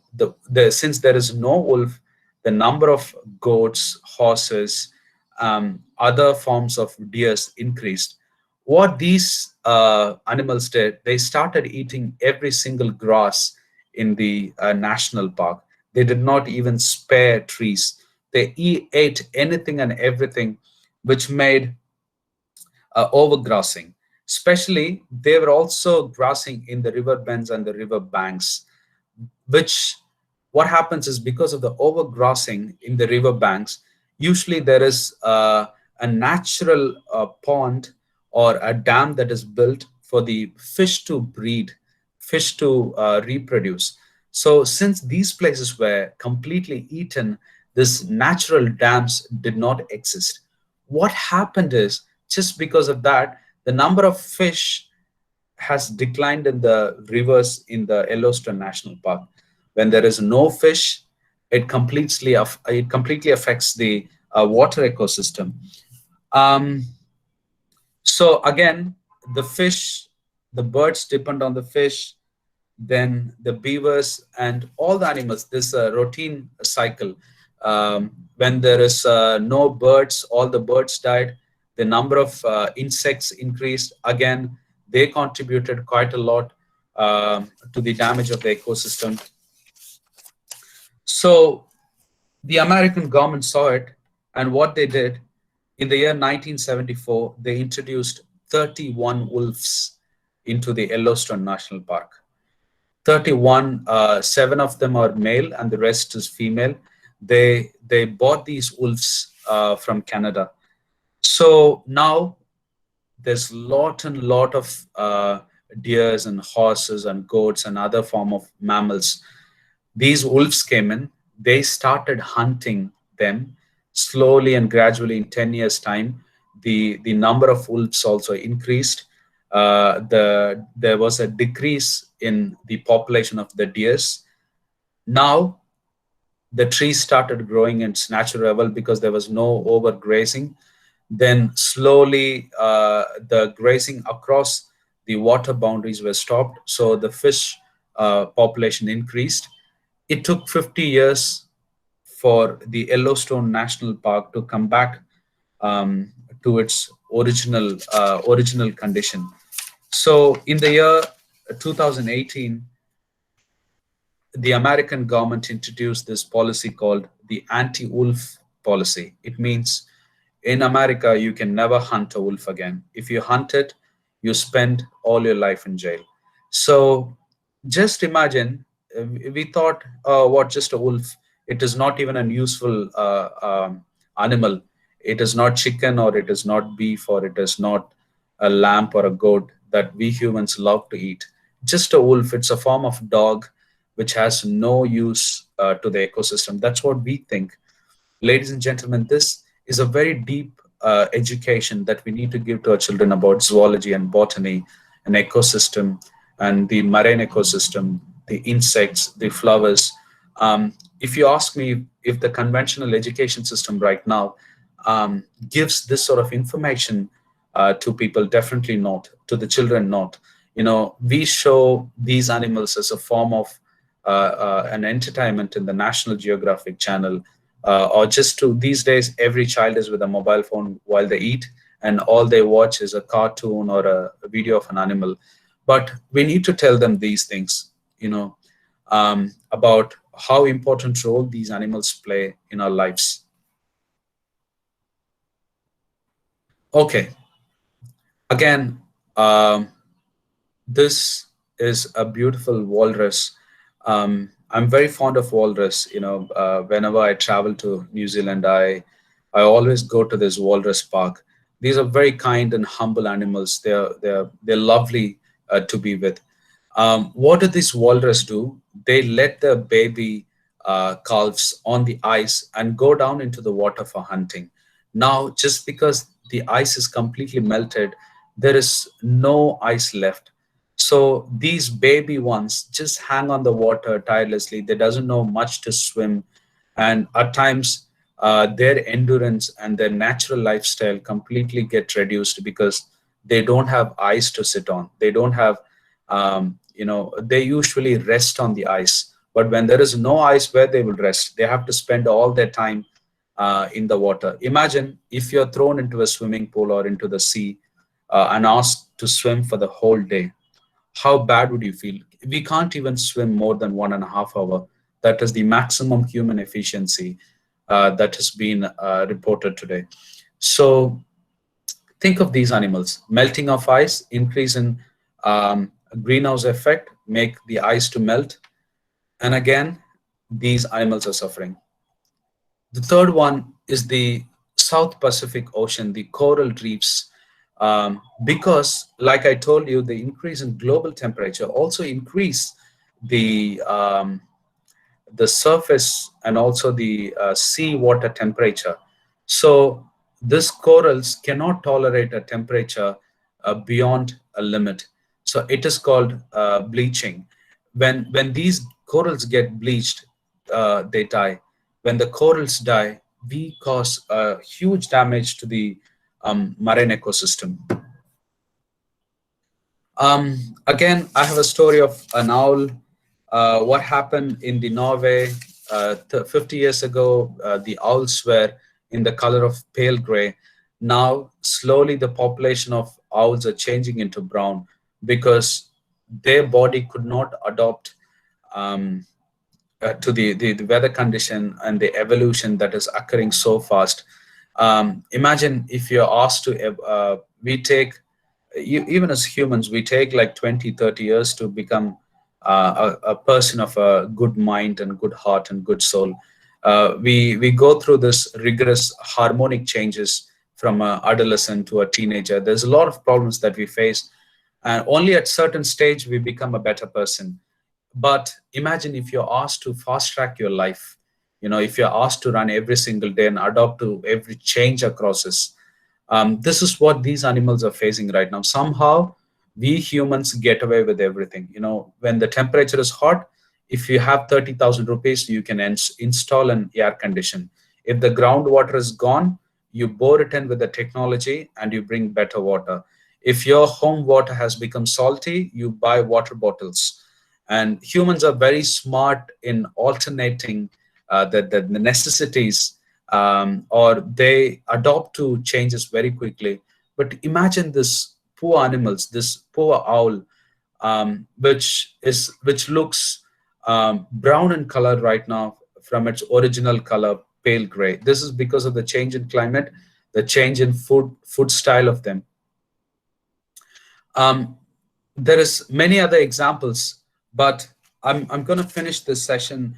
since there is no wolf, the number of goats, horses, other forms of deers increased. What these animals did, they started eating every single grass in the national park. They did not even spare trees. They ate anything and everything, which made overgrassing. Especially, they were also grassing in the river bends and the river banks, which what happens is because of the overgrassing in the river banks, usually there is a natural pond or a dam that is built for the fish to breed, fish to reproduce. So since these places were completely eaten, this natural dams did not exist. What happened is, just because of that, the number of fish has declined in the rivers in the Yellowstone National Park. When there is no fish, it completely affects the water ecosystem. So again, the fish, the birds depend on the fish, then the beavers and all the animals. This routine cycle. When there is no birds, all the birds died. The number of insects increased. Again, they contributed quite a lot to the damage of the ecosystem. So the American government saw it, and what they did, in the year 1974, they introduced 31 wolves into the Yellowstone National Park. 31, 7 of them are male and the rest is female. They bought these wolves from Canada. So now there's lot of deers and horses and goats and other form of mammals. These wolves came in, they started hunting them slowly and gradually. In 10 years time, the number of wolves also increased. There was a decrease in the population of the deers. Now the trees started growing in its natural level because there was no overgrazing. Then slowly the grazing across the water boundaries were stopped, so the fish population increased. It took 50 years for the Yellowstone National Park to come back um, to its original condition. So in the year 2018, the American government introduced this policy called the anti-wolf policy. It means in America, you can never hunt a wolf again. If you hunt it, you spend all your life in jail. So just imagine, we thought, what, just a wolf? It is not even a useful animal. It is not chicken, or it is not beef, or it is not a lamb or a goat that we humans love to eat. Just a wolf, it's a form of dog which has no use to the ecosystem. That's what we think. Ladies and gentlemen, this is a very deep education that we need to give to our children about zoology and botany and ecosystem and the marine ecosystem, the insects, the flowers. If you ask me if the conventional education system right now gives this sort of information to people, definitely not. To the children, not. We show these animals as a form of an entertainment in the National Geographic channel, or just to, these days every child is with a mobile phone while they eat, and all they watch is a cartoon or a video of an animal. But we need to tell them these things, about how important role these animals play in our lives. Okay, again, this is a beautiful walrus. I'm very fond of walrus. Whenever I travel to New Zealand, I always go to this walrus park. These are very kind and humble animals. They're lovely to be with. What do these walrus do? They let their baby calves on the ice and go down into the water for hunting. Now, just because the ice is completely melted, there is no ice left. So these baby ones just hang on the water tirelessly. They doesn't know much to swim, and at times their endurance and their natural lifestyle completely get reduced because they don't have ice to sit on. They don't have, they usually rest on the ice. But when there is no ice where they will rest, they have to spend all their time in the water. Imagine if you're thrown into a swimming pool or into the sea and asked to swim for the whole day. How bad would you feel? We can't even swim more than 1.5 hours. That is the maximum human efficiency that has been reported today. So think of these animals. Melting of ice, increase in greenhouse effect, make the ice to melt. And again, these animals are suffering. The third one is the South Pacific Ocean, the coral reefs. Because, like I told you, the increase in global temperature also increase the surface and also the sea water temperature. So these corals cannot tolerate a temperature beyond a limit. So it is called bleaching. When these corals get bleached, they die. When the corals die, we cause huge damage to the marine ecosystem. Again, I have a story of an owl. What happened in the Norway 50 years ago, the owls were in the color of pale gray. Now, slowly the population of owls are changing into brown because their body could not adopt to the weather condition and the evolution that is occurring so fast. Imagine if you're asked to, even as humans, we take like 20, 30 years to become a person of a good mind and good heart and good soul. We go through this rigorous harmonic changes from an adolescent to a teenager. There's a lot of problems that we face, and only at certain stage we become a better person. But imagine if you're asked to fast track your life, if you're asked to run every single day and adapt to every change across this. This is what these animals are facing right now. Somehow, we humans get away with everything. When the temperature is hot, if you have 30,000 rupees, you can install an air condition. If the groundwater is gone, you bore it in with the technology and you bring better water. If your home water has become salty, you buy water bottles. And humans are very smart in alternating the necessities, or they adopt to changes very quickly. But imagine this poor animals, this poor owl, which looks brown in color right now from its original color, pale gray. This is because of the change in climate, the change in food style of them. There is many other examples, but I'm going to finish this session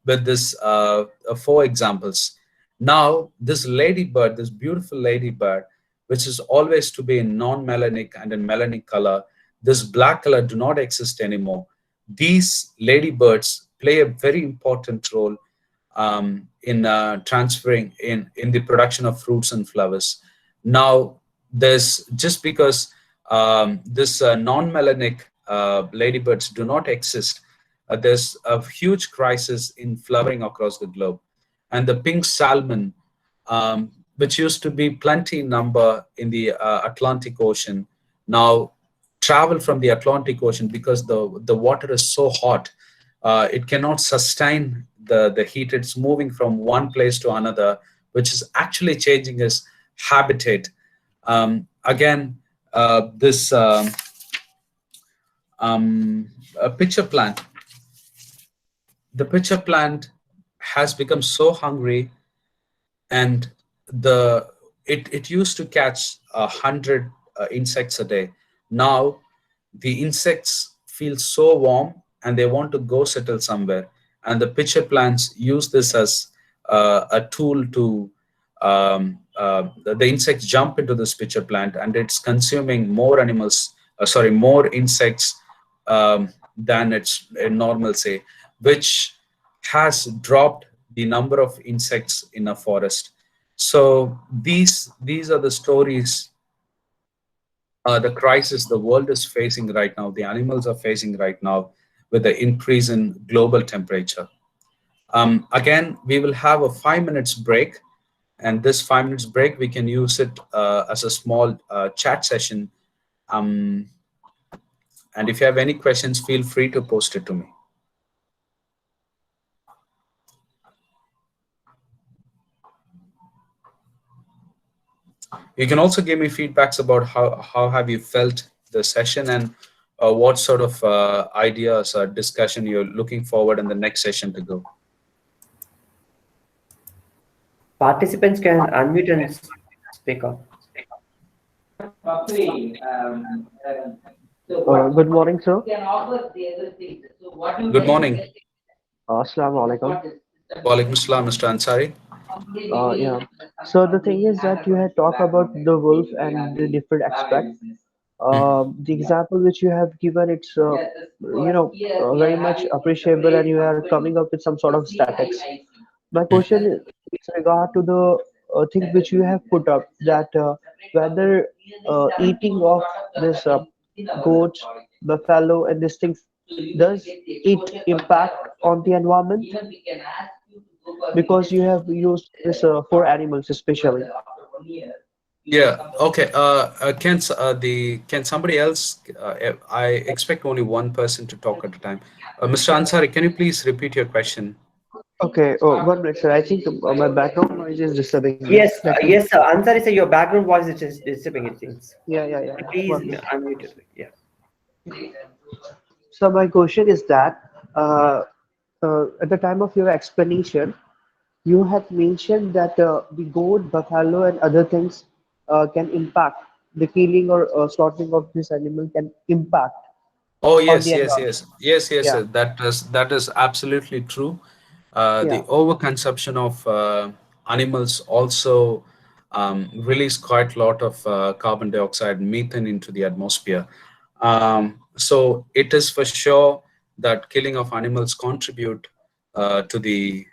with this 4 examples. Now, this ladybird, this beautiful ladybird, which is always to be in non-melanic and in melanic color, this black color do not exist anymore. These ladybirds play a very important role in transferring in the production of fruits and flowers. Now, there's just because this non-melanic ladybirds do not exist, there's a huge crisis in flowering across the globe. And the pink salmon, which used to be plenty in number in the Atlantic Ocean, now travel from the Atlantic Ocean because the water is so hot. It cannot sustain the heat. It's moving from one place to another, which is actually changing its habitat. Again, this a pitcher plant. The pitcher plant has become so hungry, and it used to catch 100 insects a day. Now the insects feel so warm and they want to go settle somewhere, and the pitcher plants use this as a tool to the insects jump into this pitcher plant, and it's consuming more more insects than its normal, say, which has dropped the number of insects in a forest. So these are the stories, the crisis the world is facing right now, the animals are facing right now with the increase in global temperature. Again, we will have a 5 minutes break, and this 5 minutes break, we can use it as a small chat session. And if you have any questions, feel free to post it to me. You can also give me feedbacks about how have you felt the session, and what sort of ideas or discussion you're looking forward in the next session to go. Participants can unmute and speak up. Good morning, sir. Good morning. Assalamu alaikum. Walaikum assalam, Mr. Ansari. Yeah. So the thing is that you had talked about the wolf and the different aspects. The example which you have given, it's very much appreciable, and you are coming up with some sort of statics. My question is with regard to the thing which you have put up, that whether eating of this goats, buffalo, and these things, does it impact on the environment? Because you have used this for animals especially. Yeah. Okay. Can somebody else? I expect only one person to talk at a time. Mr. Ansari, can you please repeat your question? Okay. Oh, 1 minute, sir. I think my background noise is disturbing me. Yes, yes, sir. Ansari, sir, your background voice is disturbing, it seems. Yeah. Please 1 minute. unmute it. Yeah. So my question is that at the time of your explanation, you had mentioned that the goat, buffalo, and other things can impact the killing or slaughtering of this animal can impact Oh on yes, the yes, environment. yes, yes. Yeah, That is absolutely true. The yeah, overconsumption of animals also release quite a lot of carbon dioxide, methane into the atmosphere. So it is for sure that killing of animals contribute to the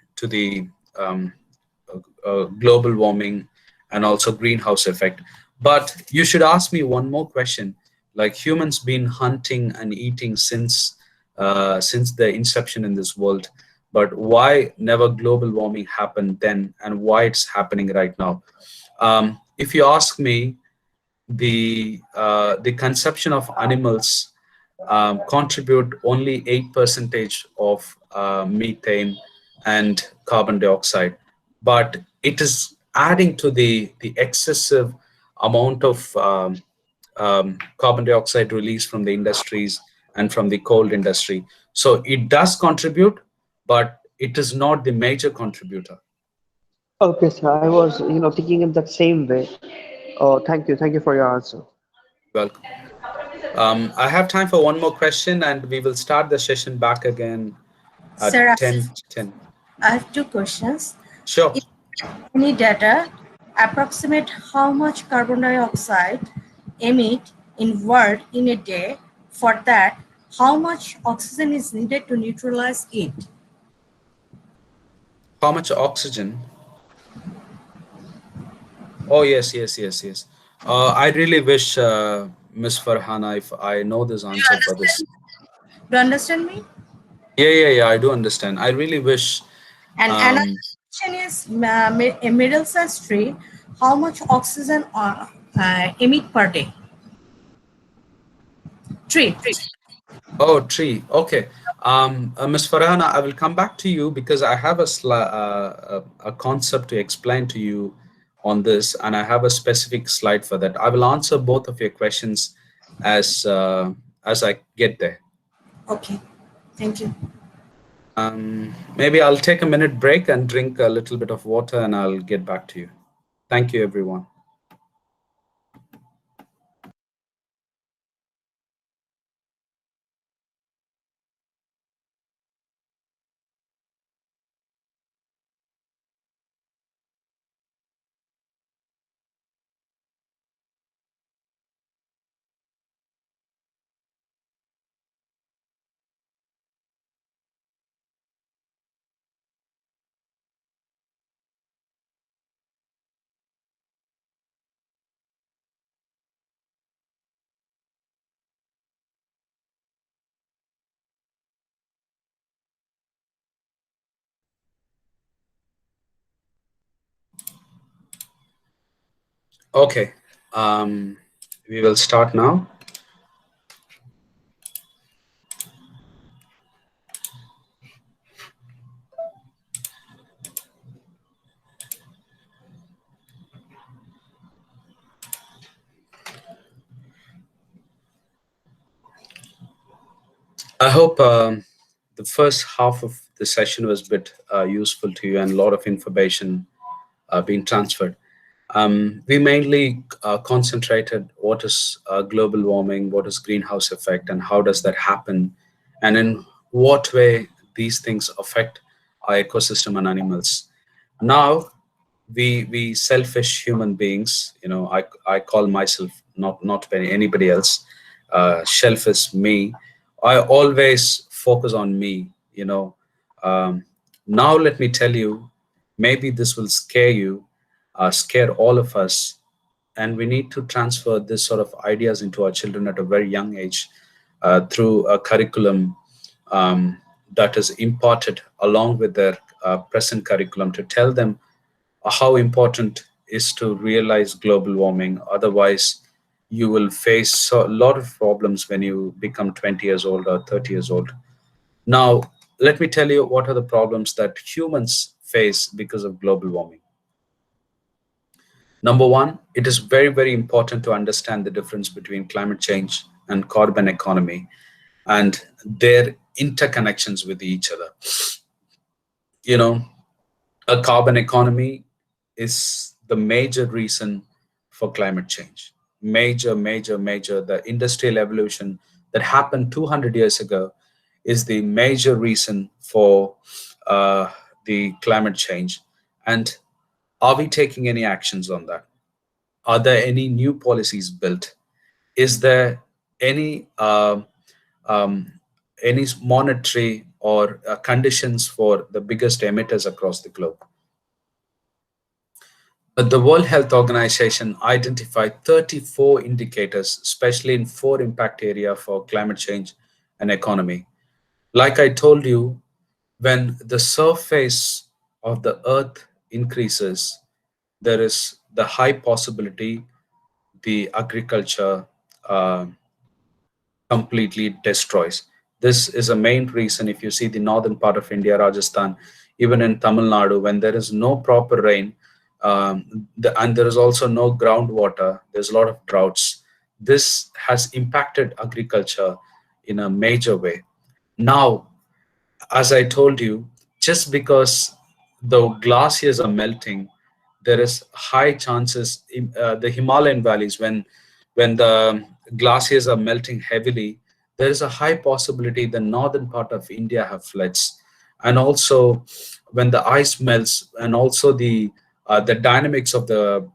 global warming and also greenhouse effect. But you should ask me one more question. Like, humans been hunting and eating since the inception in this world, but why never global warming happened then, and why it's happening right now? If you ask me, the consumption of animals contribute only 8% of methane and carbon dioxide, but it is adding to the excessive amount of carbon dioxide released from the industries and from the coal industry. So it does contribute, but it is not the major contributor. Okay, sir. I was, thinking in that same way. Oh, thank you for your answer. Welcome. I have time for one more question, and we will start the session back again at Sir, 10:10. I have two questions. Sure. If any data approximate how much carbon dioxide emit in world in a day, for that, how much oxygen is needed to neutralize it? How much oxygen? Oh, yes, yes, yes, yes. I really wish, Miss Farhana, if I know this Do you answer for this. understand? Do you understand me? Yeah, yeah, yeah, I do understand. I really wish. And another Um, question is a middle-sized tree, how much oxygen emit per day? Tree. oh, tree. Okay. Miss Farhana, I will come back to you because I have a concept to explain to you on this, and I have a specific slide for that. I will answer both of your questions as I get there. Okay. Thank you. Maybe I'll take a minute break and drink a little bit of water, and I'll get back to you. Thank you, everyone. Okay, we will start now. I hope the first half of the session was a bit useful to you and a lot of information being transferred. We mainly concentrated what is global warming, what is greenhouse effect, and how does that happen, and in what way these things affect our ecosystem and animals. Now, we selfish human beings, I call myself, not anybody else. Shelf is me. I always focus on me. Um, Now let me tell you, maybe this will scare you, scare all of us, and we need to transfer this sort of ideas into our children at a very young age through a curriculum that is imparted along with their present curriculum to tell them how important is to realize global warming. Otherwise, you will face a lot of problems when you become 20 years old or 30 years old. Now, let me tell you what are the problems that humans face because of global warming. Number one, it is very, very important to understand the difference between climate change and carbon economy and their interconnections with each other. You know, a carbon economy is the major reason for climate change. Major, major, major. The industrial evolution that happened 200 years ago is the major reason for the climate change. And are we taking any actions on that? Are there any new policies built? Is there any um, any monetary or conditions for the biggest emitters across the globe? The World Health Organization identified 34 indicators, especially in four impact area for climate change and economy. Like I told you, when the surface of the earth increases, there is the high possibility the agriculture uh, completely destroys. This is a main reason. If you see the northern part of India, Rajasthan, even in Tamil Nadu, when there is no proper rain, and there is also no groundwater, there's a lot of droughts. This has impacted agriculture in a major way. Now, as I told you, just because the glaciers are melting, there is high chances in the Himalayan valleys, when the glaciers are melting heavily, there is a high possibility the northern part of India have floods. And also when the ice melts, and also the dynamics of the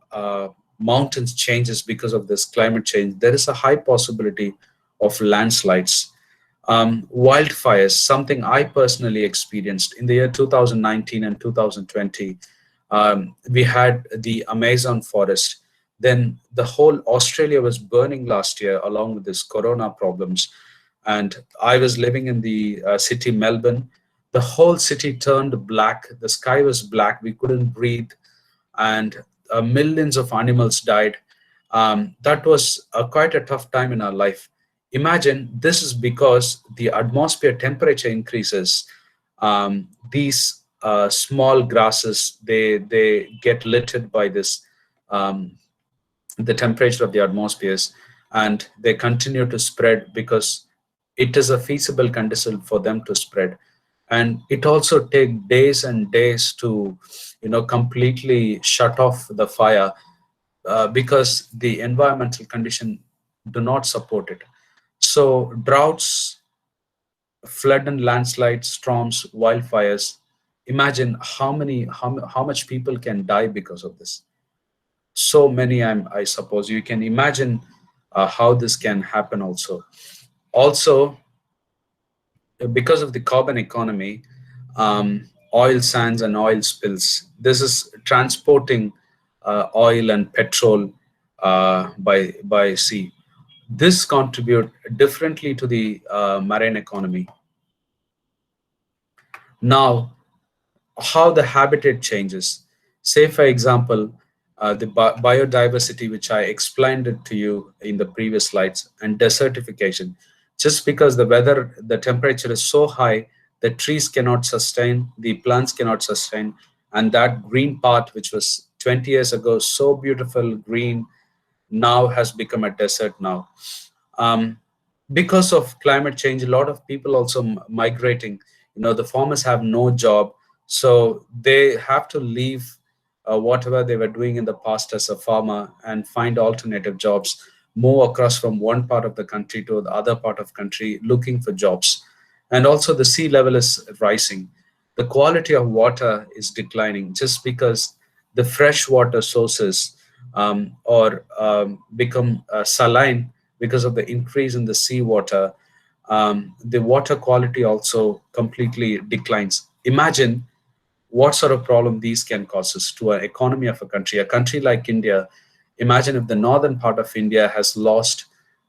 mountains changes because of this climate change, there is a high possibility of landslides. Wildfires, something I personally experienced in the year 2019 and 2020. We had the Amazon forest. Then the whole Australia was burning last year along with this corona problems. And I was living in the city, Melbourne. The whole city turned black. The sky was black. We couldn't breathe. And millions of animals died. That was quite a tough time in our life. Imagine this is because the atmosphere temperature increases. These small grasses, they get littered by this the temperature of the atmospheres, and they continue to spread because it is a feasible condition for them to spread. And it also takes days and days to completely shut off the fire, because the environmental condition do not support it. So droughts, flood and landslide, storms, wildfires. Imagine how much people can die because of this. So many, I suppose you can imagine how this can happen also. Also, because of the carbon economy, oil sands and oil spills. This is transporting oil and petrol by sea. This contribute differently to the marine economy. Now, how the habitat changes. Say, for example, the biodiversity, which I explained it to you in the previous slides, and desertification. Just because the temperature is so high, the trees cannot sustain, the plants cannot sustain, and that green part, which was 20 years ago so beautiful green, now has become a desert now. Because of climate change, a lot of people also migrating. The farmers have no job, so they have to leave whatever they were doing in the past as a farmer and find alternative jobs, move across from one part of the country to the other part of country looking for jobs. And also the sea level is rising. The quality of water is declining just because the freshwater sources or become saline because of the increase in the seawater. The water quality also completely declines. Imagine what sort of problem these can cause us to an economy of a country. A country like India, imagine if the northern part of India has lost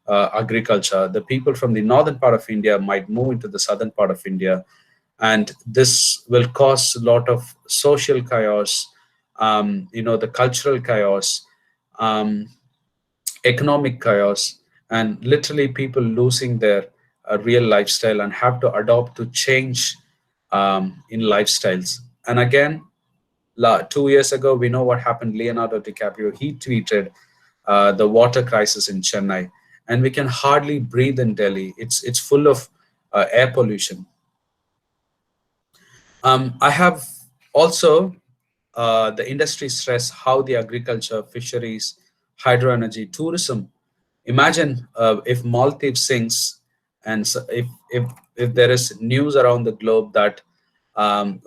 agriculture, the people from the northern part of India might move into the southern part of India, and this will cause a lot of social chaos, the cultural chaos, economic chaos, and literally people losing their real lifestyle and have to adopt to change in lifestyles. And again, 2 years ago, we know what happened. Leonardo Dicaprio, he tweeted the water crisis in Chennai, and we can hardly breathe in Delhi. It's full of air pollution. I have also the industry stress how the agriculture, fisheries, hydro energy, tourism. Imagine if Maldives sinks, and if there is news around the globe that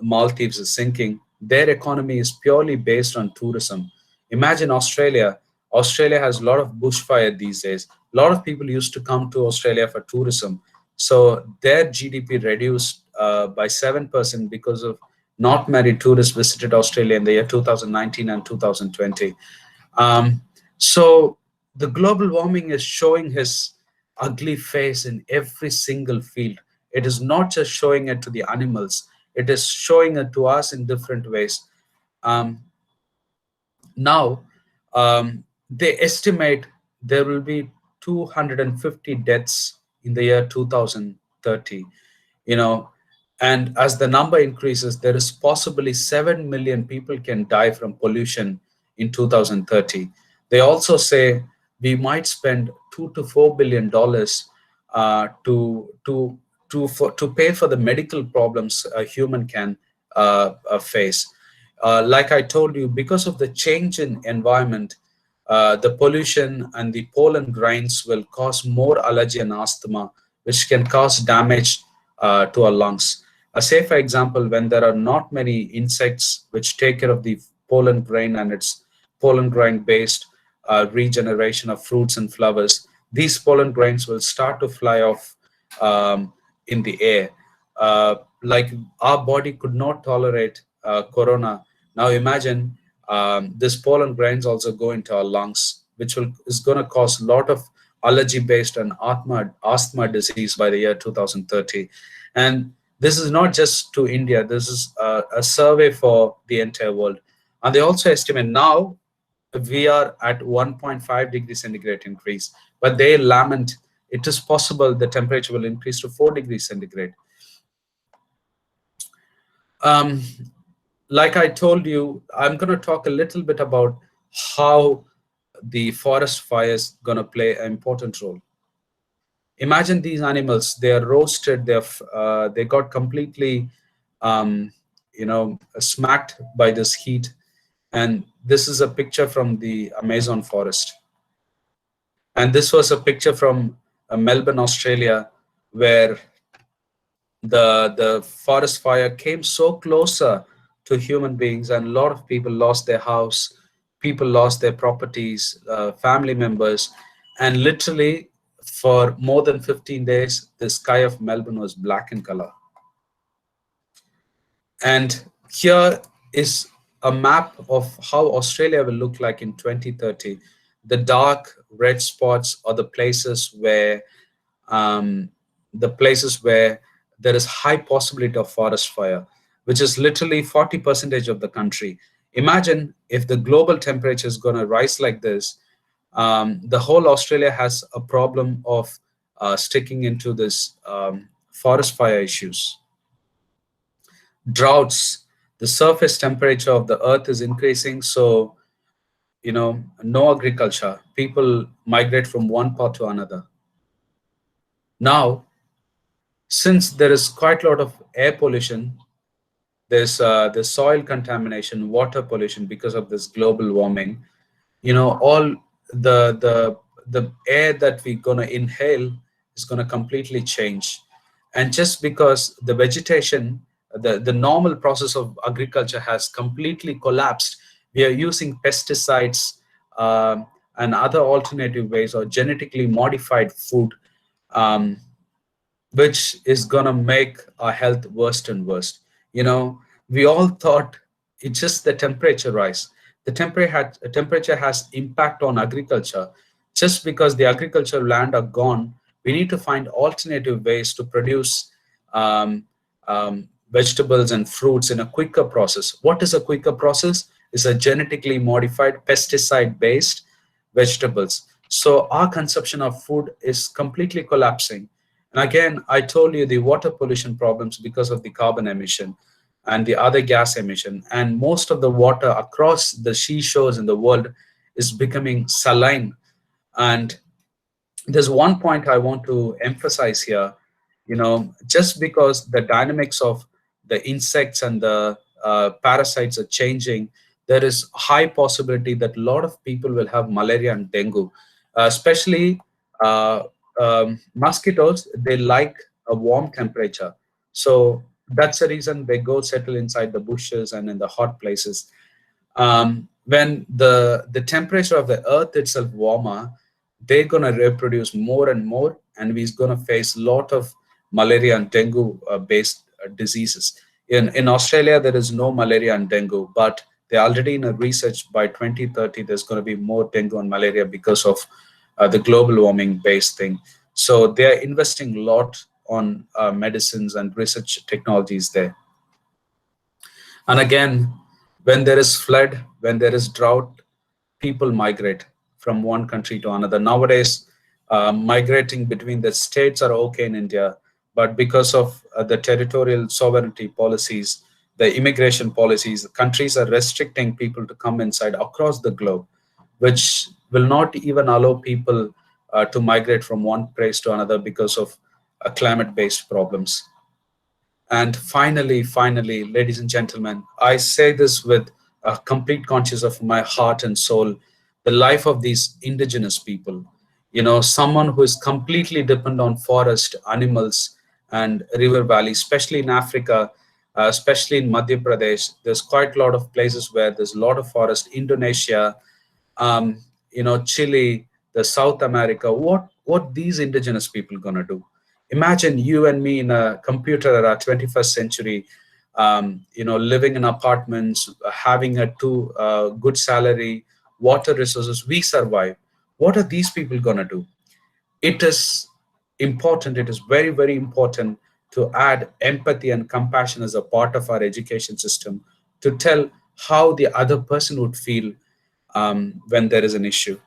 Maldives is sinking, their economy is purely based on tourism. Imagine Australia. Australia has a lot of bushfire these days. A lot of people used to come to Australia for tourism. So their GDP reduced by 7% because of not many tourists visited Australia in the year 2019 and 2020. So the global warming is showing his ugly face in every single field. It is not just showing it to the animals, it is showing it to us in different ways. Now, they estimate there will be 250 deaths in the year 2030. And as the number increases, there is possibly 7 million people can die from pollution in 2030. They also say we might spend $2 to $4 billion to pay for the medical problems a human can face. Like I told you, because of the change in environment, the pollution and the pollen grains will cause more allergy and asthma, which can cause damage to our lungs. Say, for example, when there are not many insects which take care of the pollen grain and its pollen grain based regeneration of fruits and flowers, these pollen grains will start to fly off in the air. Like our body could not tolerate corona. Now imagine this pollen grains also go into our lungs, which is going to cause a lot of allergy-based and asthma disease by the year 2030. And this is not just to India. This is a survey for the entire world. And they also estimate now we are at 1.5 degrees centigrade increase, but they lament it is possible the temperature will increase to 4 degrees centigrade. Like I told you, I'm going to talk a little bit about how the forest fires going to play an important role. Imagine these animals, they are roasted, they got completely smacked by this heat. And this is a picture from the Amazon forest. And this was a picture from Melbourne, Australia, where the forest fire came so closer to human beings, and a lot of people lost their house, people lost their properties, family members, and literally for more than 15 days, the sky of Melbourne was black in color. And here is a map of how Australia will look like in 2030. The dark red spots are the places where there is high possibility of forest fire, which is literally 40% of the country. Imagine if the global temperature is going to rise like this, the whole Australia has a problem of sticking into this forest fire issues. Droughts, the surface temperature of the earth is increasing, so no agriculture. People migrate from one part to another. Now, since there is quite a lot of air pollution, there's soil contamination, water pollution because of this global warming. All the air that we're gonna inhale is gonna completely change. And just because the vegetation, the normal process of agriculture has completely collapsed, we are using pesticides and other alternative ways or genetically modified food, which is gonna make our health worse and worse. We all thought it's just the temperature rise. The temperature has impact on agriculture. Just because the agricultural land are gone, we need to find alternative ways to produce vegetables and fruits in a quicker process. What is a quicker process? It's a genetically modified pesticide-based vegetables. So our consumption of food is completely collapsing. And again, I told you the water pollution problems because of the carbon emission and the other gas emission. And most of the water across the seashores in the world is becoming saline. And there's one point I want to emphasize here. Just because the dynamics of the insects and the parasites are changing, there is high possibility that a lot of people will have malaria and dengue, especially mosquitoes. They like a warm temperature. So that's the reason they go settle inside the bushes and in the hot places. When the temperature of the earth itself warmer, they're going to reproduce more and more, and we're going to face a lot of malaria and dengue based diseases. In Australia, there is no malaria and dengue, but they're already in a research by 2030, there's going to be more dengue and malaria because of the global warming based thing. So they're investing a lot on medicines and research technologies there. And again, when there is flood, when there is drought, people migrate from one country to another. Nowadays, migrating between the states are okay in India, but because of the territorial sovereignty policies, the immigration policies, countries are restricting people to come inside across the globe, which will not even allow people to migrate from one place to another because of climate-based problems. And finally, ladies and gentlemen, I say this with a complete conscious of my heart and soul, the life of these indigenous people. Someone who is completely dependent on forest, animals, and river valleys, especially in Africa, especially in Madhya Pradesh. There's quite a lot of places where there's a lot of forest. Indonesia, Chile, the South America. What these indigenous people gonna do? Imagine you and me in a computer era, 21st century, living in apartments, having a good salary, water resources. We survive. What are these people gonna do? It is important. It is very, very important to add empathy and compassion as a part of our education system to tell how the other person would feel when there is an issue.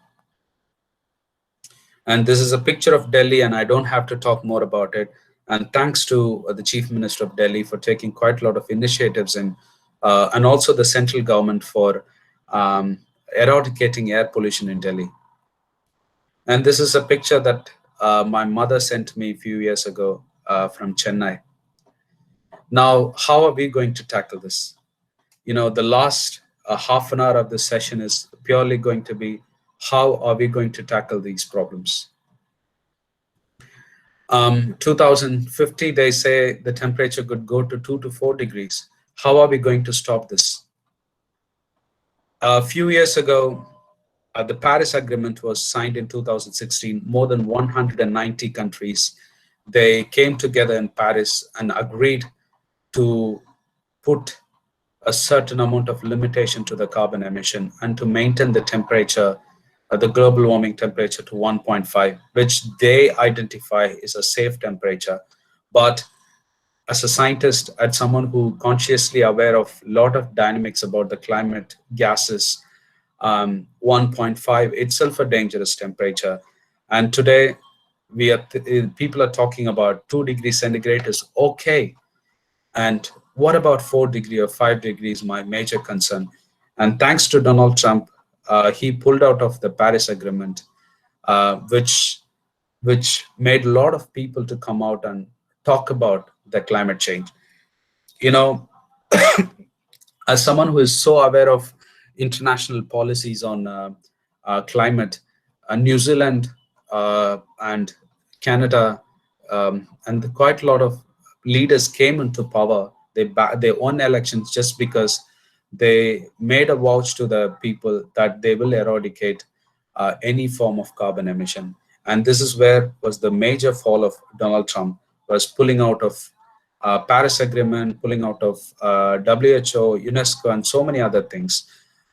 And this is a picture of Delhi, and I don't have to talk more about it. And thanks to the Chief Minister of Delhi for taking quite a lot of initiatives and also the central government for eradicating air pollution in Delhi. And this is a picture that my mother sent me a few years ago from Chennai. Now, how are we going to tackle this? The last half an hour of this session is purely going to be how are we going to tackle these problems? 2050, they say the temperature could go to 2 to 4 degrees. How are we going to stop this? A few years ago, the Paris Agreement was signed in 2016. More than 190 countries, they came together in Paris and agreed to put a certain amount of limitation to the carbon emission and to maintain the temperature, the global warming temperature to 1.5, which they identify is a safe temperature. But as a scientist, as someone who consciously aware of a lot of dynamics about the climate gases, 1.5 itself a dangerous temperature. And today, people are talking about 2 degrees centigrade is okay. And what about 4 degrees or 5 degrees, my major concern. And thanks to Donald Trump, he pulled out of the Paris Agreement, which made a lot of people to come out and talk about the climate change. As someone who is so aware of international policies on climate, New Zealand and Canada and quite a lot of leaders came into power. They won elections just because they made a vouch to the people that they will eradicate any form of carbon emission. And this is where was the major fall of Donald Trump, was pulling out of Paris Agreement, pulling out of WHO, UNESCO, and so many other things.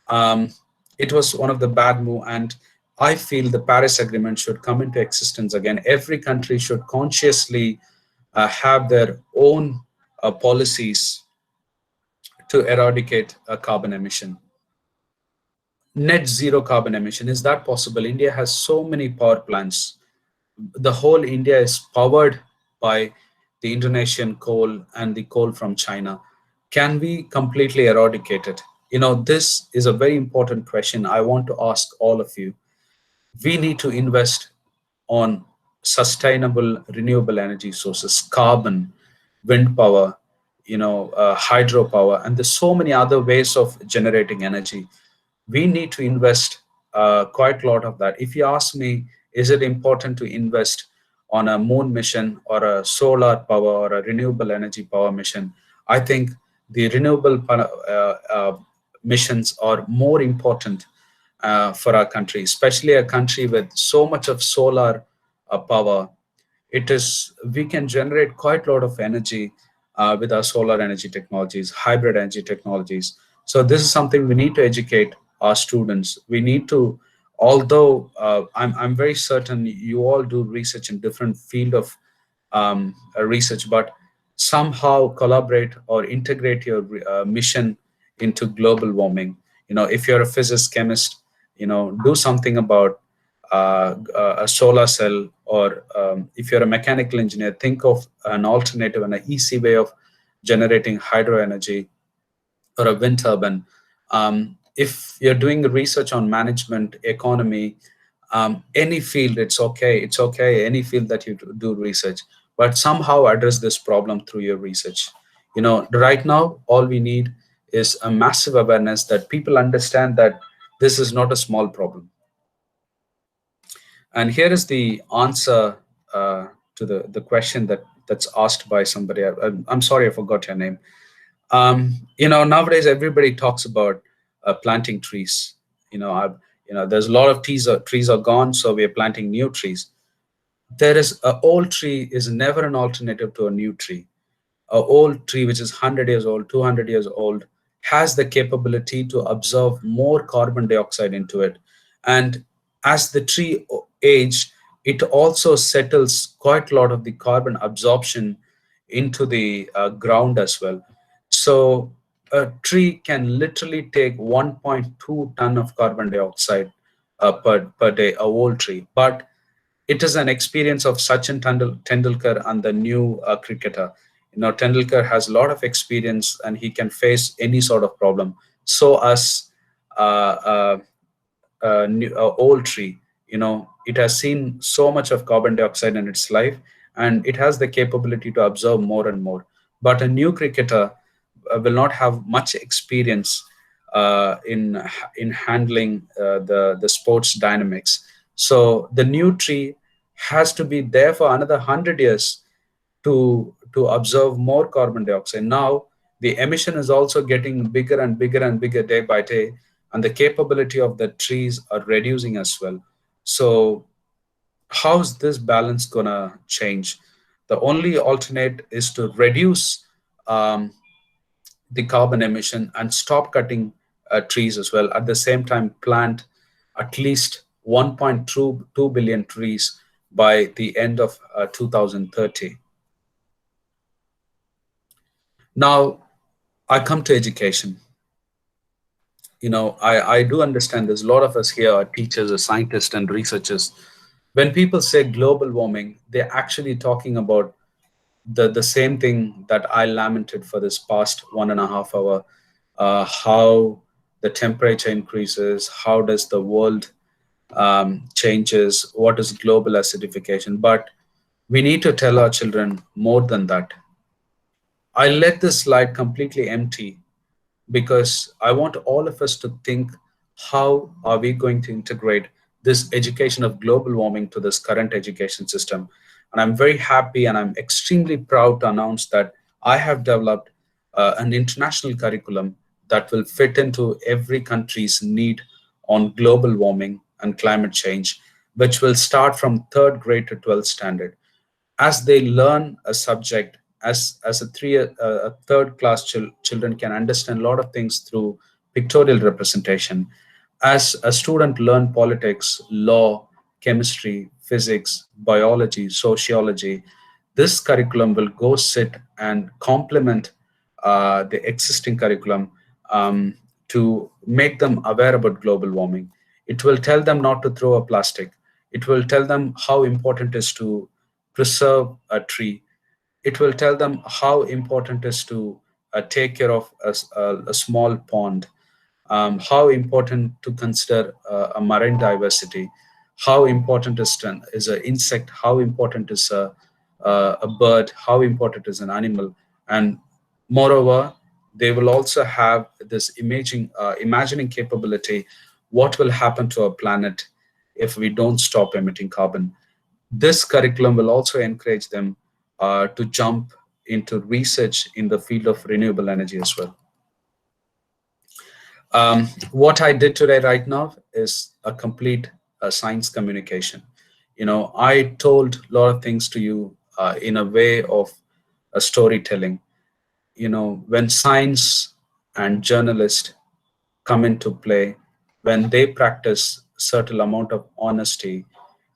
It was one of the bad moves, and I feel the Paris Agreement should come into existence again. Every country should consciously have their own policies to eradicate carbon emission. Net zero carbon emission, is that possible? India has so many power plants. The whole India is powered by the Indonesian coal and the coal from China. Can we completely eradicate it? This is a very important question I want to ask all of you. We need to invest on sustainable renewable energy sources, carbon, wind power, hydropower, and there's so many other ways of generating energy. We need to invest quite a lot of that. If you ask me, is it important to invest on a moon mission or a solar power or a renewable energy power mission? I think the renewable missions are more important for our country, especially a country with so much of solar power. We can generate quite a lot of energy with our solar energy technologies, hybrid energy technologies. So this is something we need to educate our students. We need to, although I'm very certain you all do research in different field of research, but somehow collaborate or integrate your mission into global warming. If you're a physicist, chemist, do something about a solar cell, or if you're a mechanical engineer, think of an alternative and an easy way of generating hydro energy or a wind turbine. If you're doing research on management, economy, any field, it's okay. It's okay, any field that you do research, but somehow address this problem through your research. Right now, all we need is a massive awareness that people understand that this is not a small problem. And here is the answer to the question that's asked by somebody. I'm sorry, I forgot your name. Nowadays everybody talks about planting trees. There's a lot of trees are gone, so we are planting new trees. There is an old tree is never an alternative to a new tree. An old tree which is 100 years old, 200 years old, has the capability to absorb more carbon dioxide into it. And as the tree age, it also settles quite a lot of the carbon absorption into the ground as well. So a tree can literally take 1.2 ton of carbon dioxide per day, a old tree. But it is an experience of Sachin Tendulkar and the new cricketer. Tendulkar has a lot of experience and he can face any sort of problem. So as old tree, it has seen so much of carbon dioxide in its life, and it has the capability to absorb more and more. But a new cricketer will not have much experience in handling the sports dynamics. So the new tree has to be there for another 100 years to absorb more carbon dioxide. Now the emission is also getting bigger and bigger and bigger day by day, and the capability of the trees are reducing as well. So how's this balance gonna change? The only alternate is to reduce the carbon emission and stop cutting trees as well. At the same time, plant at least 1.2 billion trees by the end of 2030. Now, I come to education. I do understand there's a lot of us here are teachers, or scientists, and researchers. When people say global warming, they're actually talking about the same thing that I lamented for this past 1.5 hour. How the temperature increases, how does the world changes, what is global acidification. But we need to tell our children more than that. I let this slide completely empty because I want all of us to think, how are we going to integrate this education of global warming to this current education system? And I'm very happy and I'm extremely proud to announce that I have developed an international curriculum that will fit into every country's need on global warming and climate change, which will start from 3rd grade to 12th standard. As they learn a subject, as a third class children can understand a lot of things through pictorial representation. As a student learn politics, law, chemistry, physics, biology, sociology, this curriculum will go sit and complement the existing curriculum to make them aware about global warming. It will tell them not to throw a plastic. It will tell them how important it is to preserve a tree. It will tell them how important it is to take care of a small pond, how important to consider a marine diversity, how important is an insect, how important is a bird, how important is an animal. And moreover, they will also have this imagining capability, what will happen to our planet if we don't stop emitting carbon. This curriculum will also encourage them to jump into research in the field of renewable energy as well. What I did today right now is a complete science communication. I told a lot of things to you in a way of a storytelling. When science and journalists come into play, when they practice certain amount of honesty,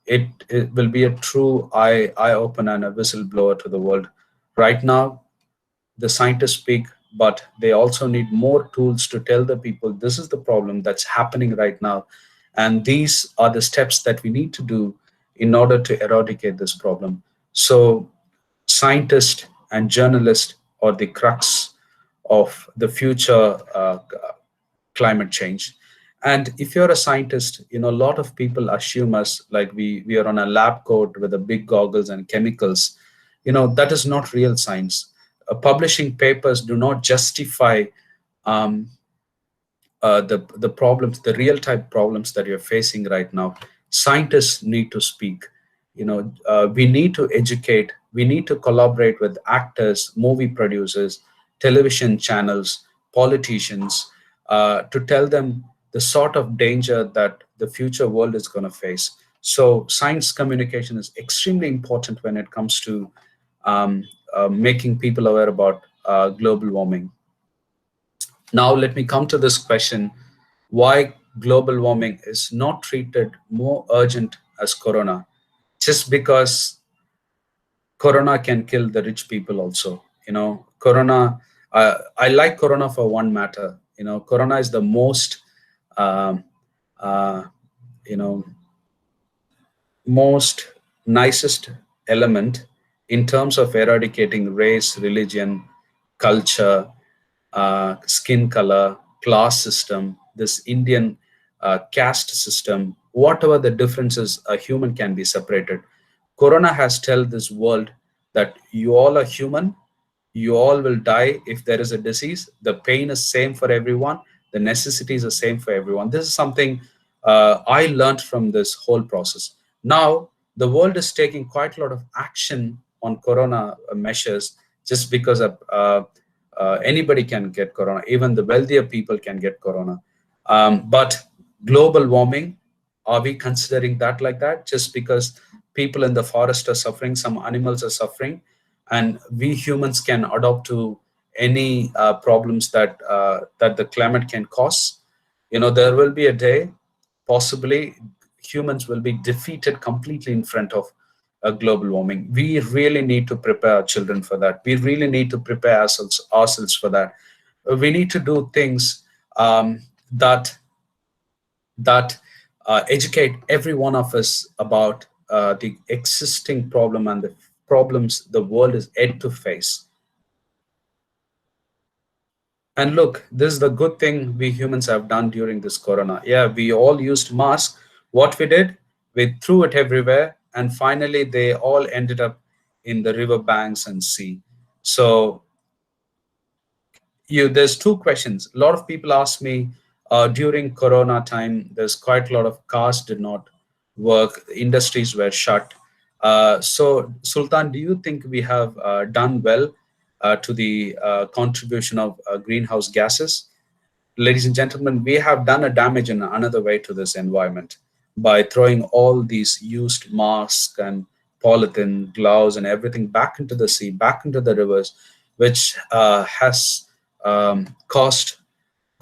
it will be a true eye opener and a whistleblower to the world. Right now, the scientists speak, but they also need more tools to tell the people this is the problem that's happening right now, And these are the steps that we need to do in order to eradicate this problem. So scientists and journalists are the crux of the future climate change. And if you're a scientist, a lot of people assume us like we are on a lab coat with the big goggles and chemicals. That is not real science. Publishing papers do not justify um, the problems, the real type problems that you're facing right now. Scientists need to speak. We need to educate. We need to collaborate with actors, movie producers, television channels, politicians, to tell them the sort of danger that the future world is going to face. So science communication is extremely important when it comes to making people aware about global warming. Now, let me come to this question: why global warming is not treated more urgent as corona? Just because corona can kill the rich people also. Corona, I like corona for one matter. Corona is the most, um, uh, you know, most nicest element in terms of eradicating race, religion, culture, skin color, class system, this Indian caste system, whatever the differences, a human can be separated. Corona has told this world that you all are human, you all will die if there is a disease. The pain is same for everyone. The necessities are same for everyone. This is something I learned from this whole process. Now, the world is taking quite a lot of action on corona measures just because of anybody can get corona. Even the wealthier people can get corona. But global warming, are we considering that like that? Just because people in the forest are suffering, some animals are suffering, and we humans can adopt to any problems that that the climate can cause. There will be a day, possibly, humans will be defeated completely in front of global warming. We really need to prepare our children for that. We really need to prepare ourselves for that. We need to do things that educate every one of us about the existing problem and the problems the world is yet to face. And look, this is the good thing we humans have done during this corona. Yeah, we all used masks. What we did, we threw it everywhere, and finally they all ended up in the river banks and sea. So there's two questions. A lot of people ask me during corona time, there's quite a lot of cars did not work, industries were shut. So Sultan, do you think we have done well to the contribution of greenhouse gases? Ladies and gentlemen, we have done a damage in another way to this environment by throwing all these used masks and polythene, gloves, and everything back into the sea, back into the rivers, which has caused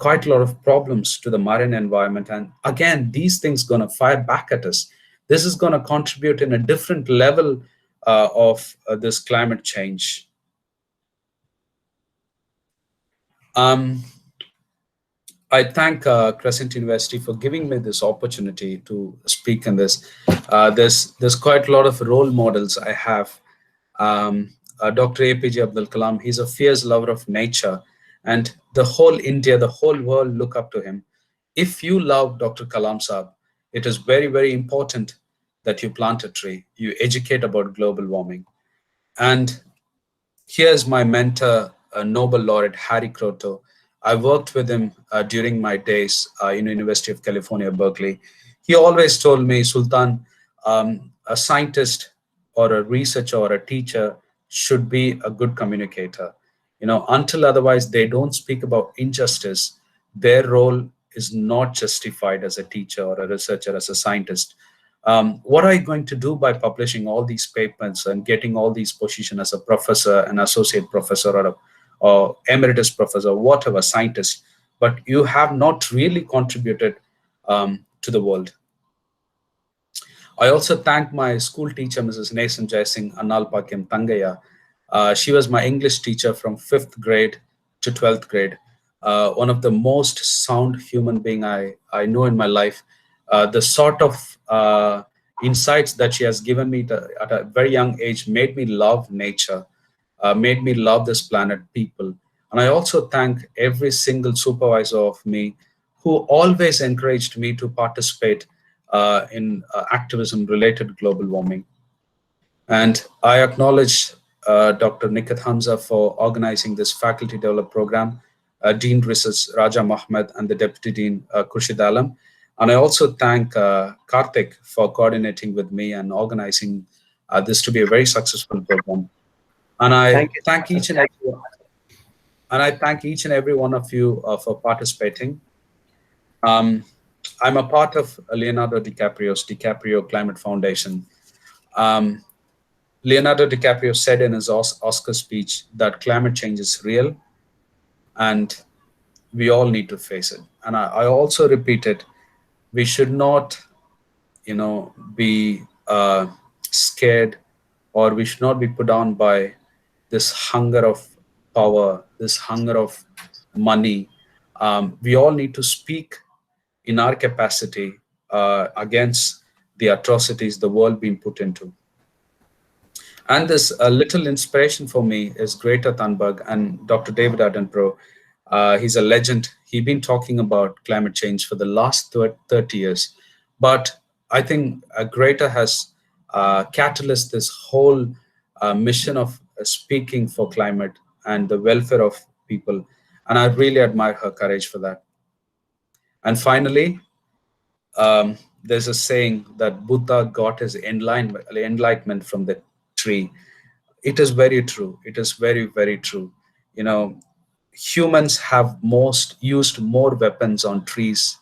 quite a lot of problems to the marine environment. And again, these things going to fire back at us. This is going to contribute in a different level of this climate change. I thank Crescent University for giving me this opportunity to speak in this. There's quite a lot of role models I have. Dr. APJ Abdul Kalam, he's a fierce lover of nature, and the whole India, the whole world look up to him. If you love Dr. Kalam Saab, it is very, very important that you plant a tree, you educate about global warming. And here's my mentor, Nobel laureate Harry Kroto. I worked with him during my days in University of California, Berkeley. He always told me, Sultan, a scientist or a researcher or a teacher should be a good communicator. Until otherwise they don't speak about injustice, their role is not justified as a teacher or a researcher, as a scientist. What are you going to do by publishing all these papers and getting all these positions as a professor, an associate professor, or emeritus professor, whatever, scientist, but you have not really contributed to the world? I also thank my school teacher, Mrs. Nason Jaising Annalpakyam Tangaya. She was my English teacher from 5th grade to 12th grade. One of the most sound human being I know in my life. The sort of insights that she has given me at a very young age made me love nature, made me love this planet, people. And I also thank every single supervisor of me who always encouraged me to participate in activism related to global warming. And I acknowledge Dr. Nikat Hamza for organizing this faculty development program, Dean Research Raja Mahmed, and the Deputy Dean Khurshid Alam. And I also thank Karthik for coordinating with me and organizing this to be a very successful program. And I thank each and every one of you for participating. I'm a part of Leonardo DiCaprio's DiCaprio Climate Foundation. Leonardo DiCaprio said in his Oscar speech that climate change is real and we all need to face it. And I also repeated, we should not, be scared, or we should not be put on by this hunger of power, this hunger of money. We all need to speak in our capacity against the atrocities the world being put into. And this little inspiration for me is Greta Thunberg and Dr. David Attenborough. He's a legend. He's been talking about climate change for the last 30 years. But I think Greta has catalyzed this whole mission of speaking for climate and the welfare of people. And I really admire her courage for that. And finally, there's a saying that Buddha got his enlightenment from the tree. It is very true. It is very, very true. Humans have used more weapons on trees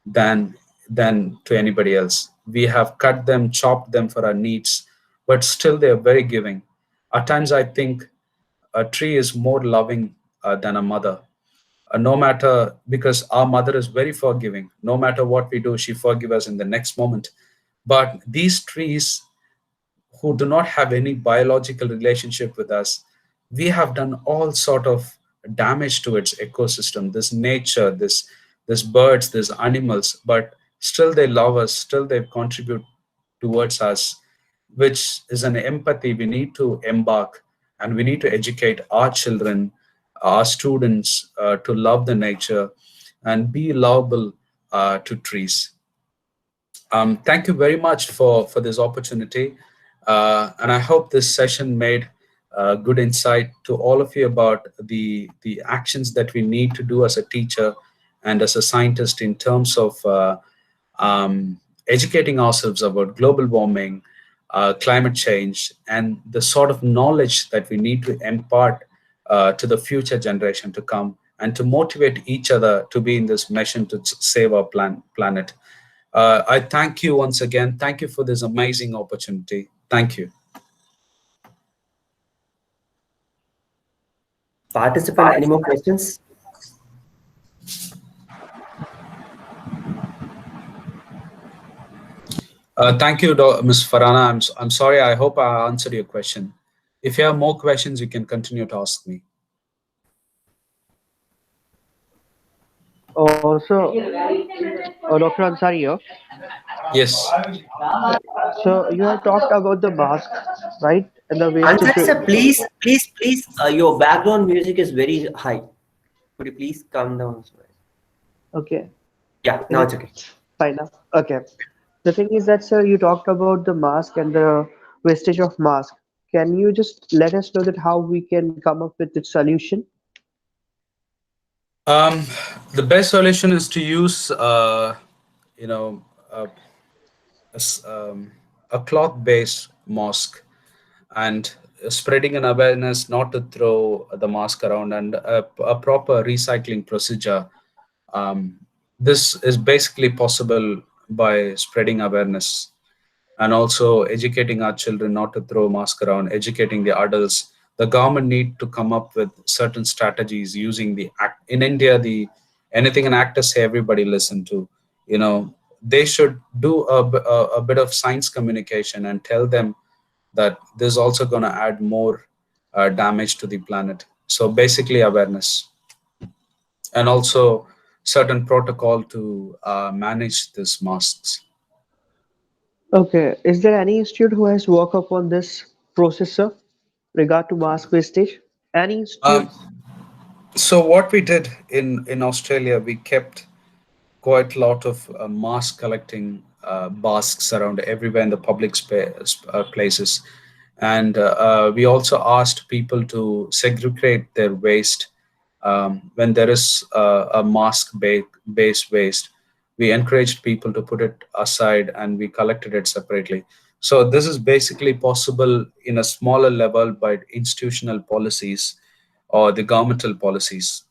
than to anybody else. We have cut them, chopped them for our needs, but still they are very giving. At times I think a tree is more loving than a mother. No matter, because our mother is very forgiving. No matter what we do, she forgives us in the next moment. But these trees who do not have any biological relationship with us, we have done all sort of damage to its ecosystem, this nature, this birds, these animals, but still they love us, still they contribute towards us, which is an empathy we need to embark, and we need to educate our children, our students to love the nature and be lovable to trees. Thank you very much for this opportunity. And I hope this session made good insight to all of you about the actions that we need to do as a teacher and as a scientist in terms of educating ourselves about global warming, climate change, and the sort of knowledge that we need to impart to the future generation to come, and to motivate each other to be in this mission to save our planet. I thank you once again. Thank you for this amazing opportunity. Thank you. Participant, any more questions? Thank you, Ms. Farhana. I'm sorry. I hope I answered your question. If you have more questions, you can continue to ask me. Also, Dr. Ansari here. Yes. So you have talked about the mask, right? And the ways Ansari, to sir, please, your background music is very high. Could you please calm down? Okay. Yeah, now it's okay. Fine now. Okay. The thing is that, sir, you talked about the mask and the wastage of mask. Can you just let us know that how we can come up with the solution? The best solution is to use, a cloth-based mask, and spreading an awareness not to throw the mask around, and a proper recycling procedure. This is basically possible by spreading awareness and also educating our children not to throw mask around, educating the adults. The government need to come up with certain strategies using the act. In India, anything an actor say, everybody listen to. They should do a bit of science communication and tell them that this is also going to add more damage to the planet. So basically awareness, and also certain protocol to manage these masks. Okay. Is there any institute who has worked upon this process, sir, regard to mask wastage? Any Um, institute? so what we did in Australia, we kept quite a lot of mask collecting basks around everywhere in the public places. And we also asked people to segregate their waste when there is a based waste. We encouraged people to put it aside and we collected it separately. So this is basically possible in a smaller level by institutional policies or the governmental policies.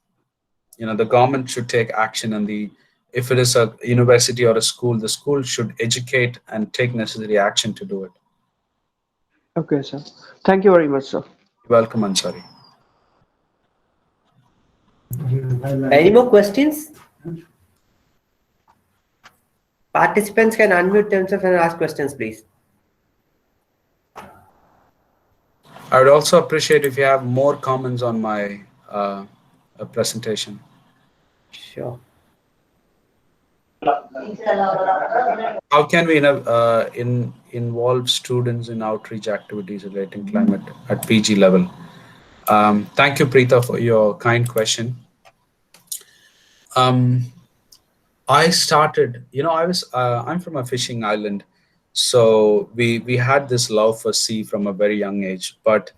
The government should take action, and the if it is a university or a school, the school should educate and take necessary action to do it. Okay, sir. Thank you very much, sir. You're welcome, Ansari. Any more questions? Participants can unmute themselves and ask questions, please. I would also appreciate if you have more comments on my presentation. Sure. How can we involve students in outreach activities relating climate at PG level? Thank you, Preeta, for your kind question. I started, I'm from a fishing island, so we had this love for sea from a very young age. But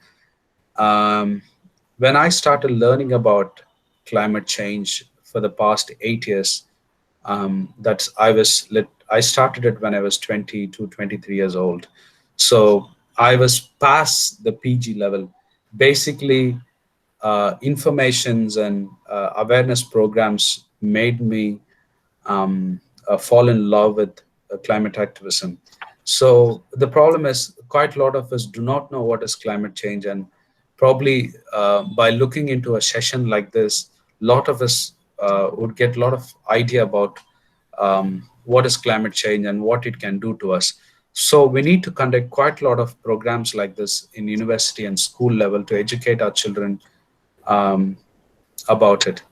when I started learning about climate change for the past 8 years, I started it when I was 20 to 23 years old. So I was past the PG level. Basically, informations and awareness programs made me fall in love with climate activism. So the problem is quite a lot of us do not know what is climate change, and probably by looking into a session like this, a lot of us would get a lot of idea about what is climate change and what it can do to us. So we need to conduct quite a lot of programs like this in university and school level to educate our children about it.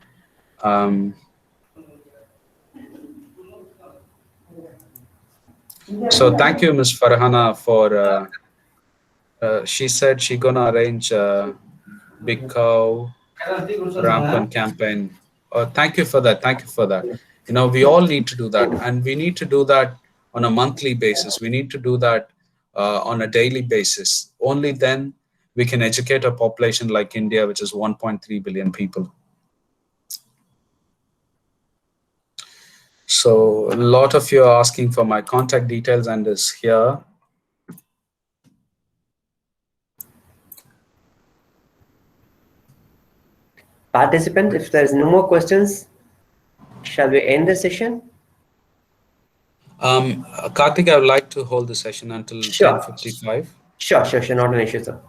So thank you, Ms. Farhana, for she said she gonna arrange a big cow rampant campaign. Thank you for that. Thank you for that. We all need to do that, and we need to do that on a monthly basis. We need to do that on a daily basis. Only then we can educate a population like India, which is 1.3 billion people. So a lot of you are asking for my contact details, and is here. Participants, if there's no more questions, shall we end the session? Karthik, I would like to hold the session until Sure. 10:55. Sure, not an issue, sir.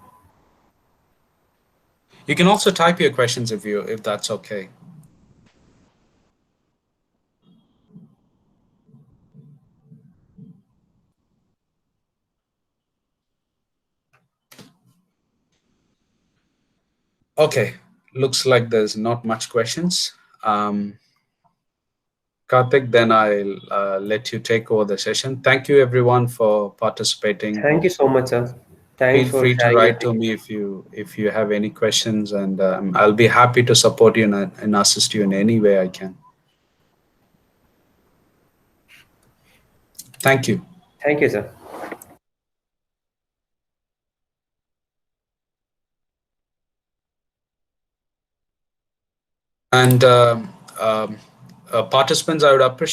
You can also type your questions if that's okay. Okay, looks like there's not much questions. Karthik, then I'll let you take over the session. Thank you everyone for participating. Thank you so much, sir. Thanks Feel for free to sharing write your to me if you have any questions, and I'll be happy to support you and assist you in any way I can. Thank you. Thank you, sir. And participants, I would appreciate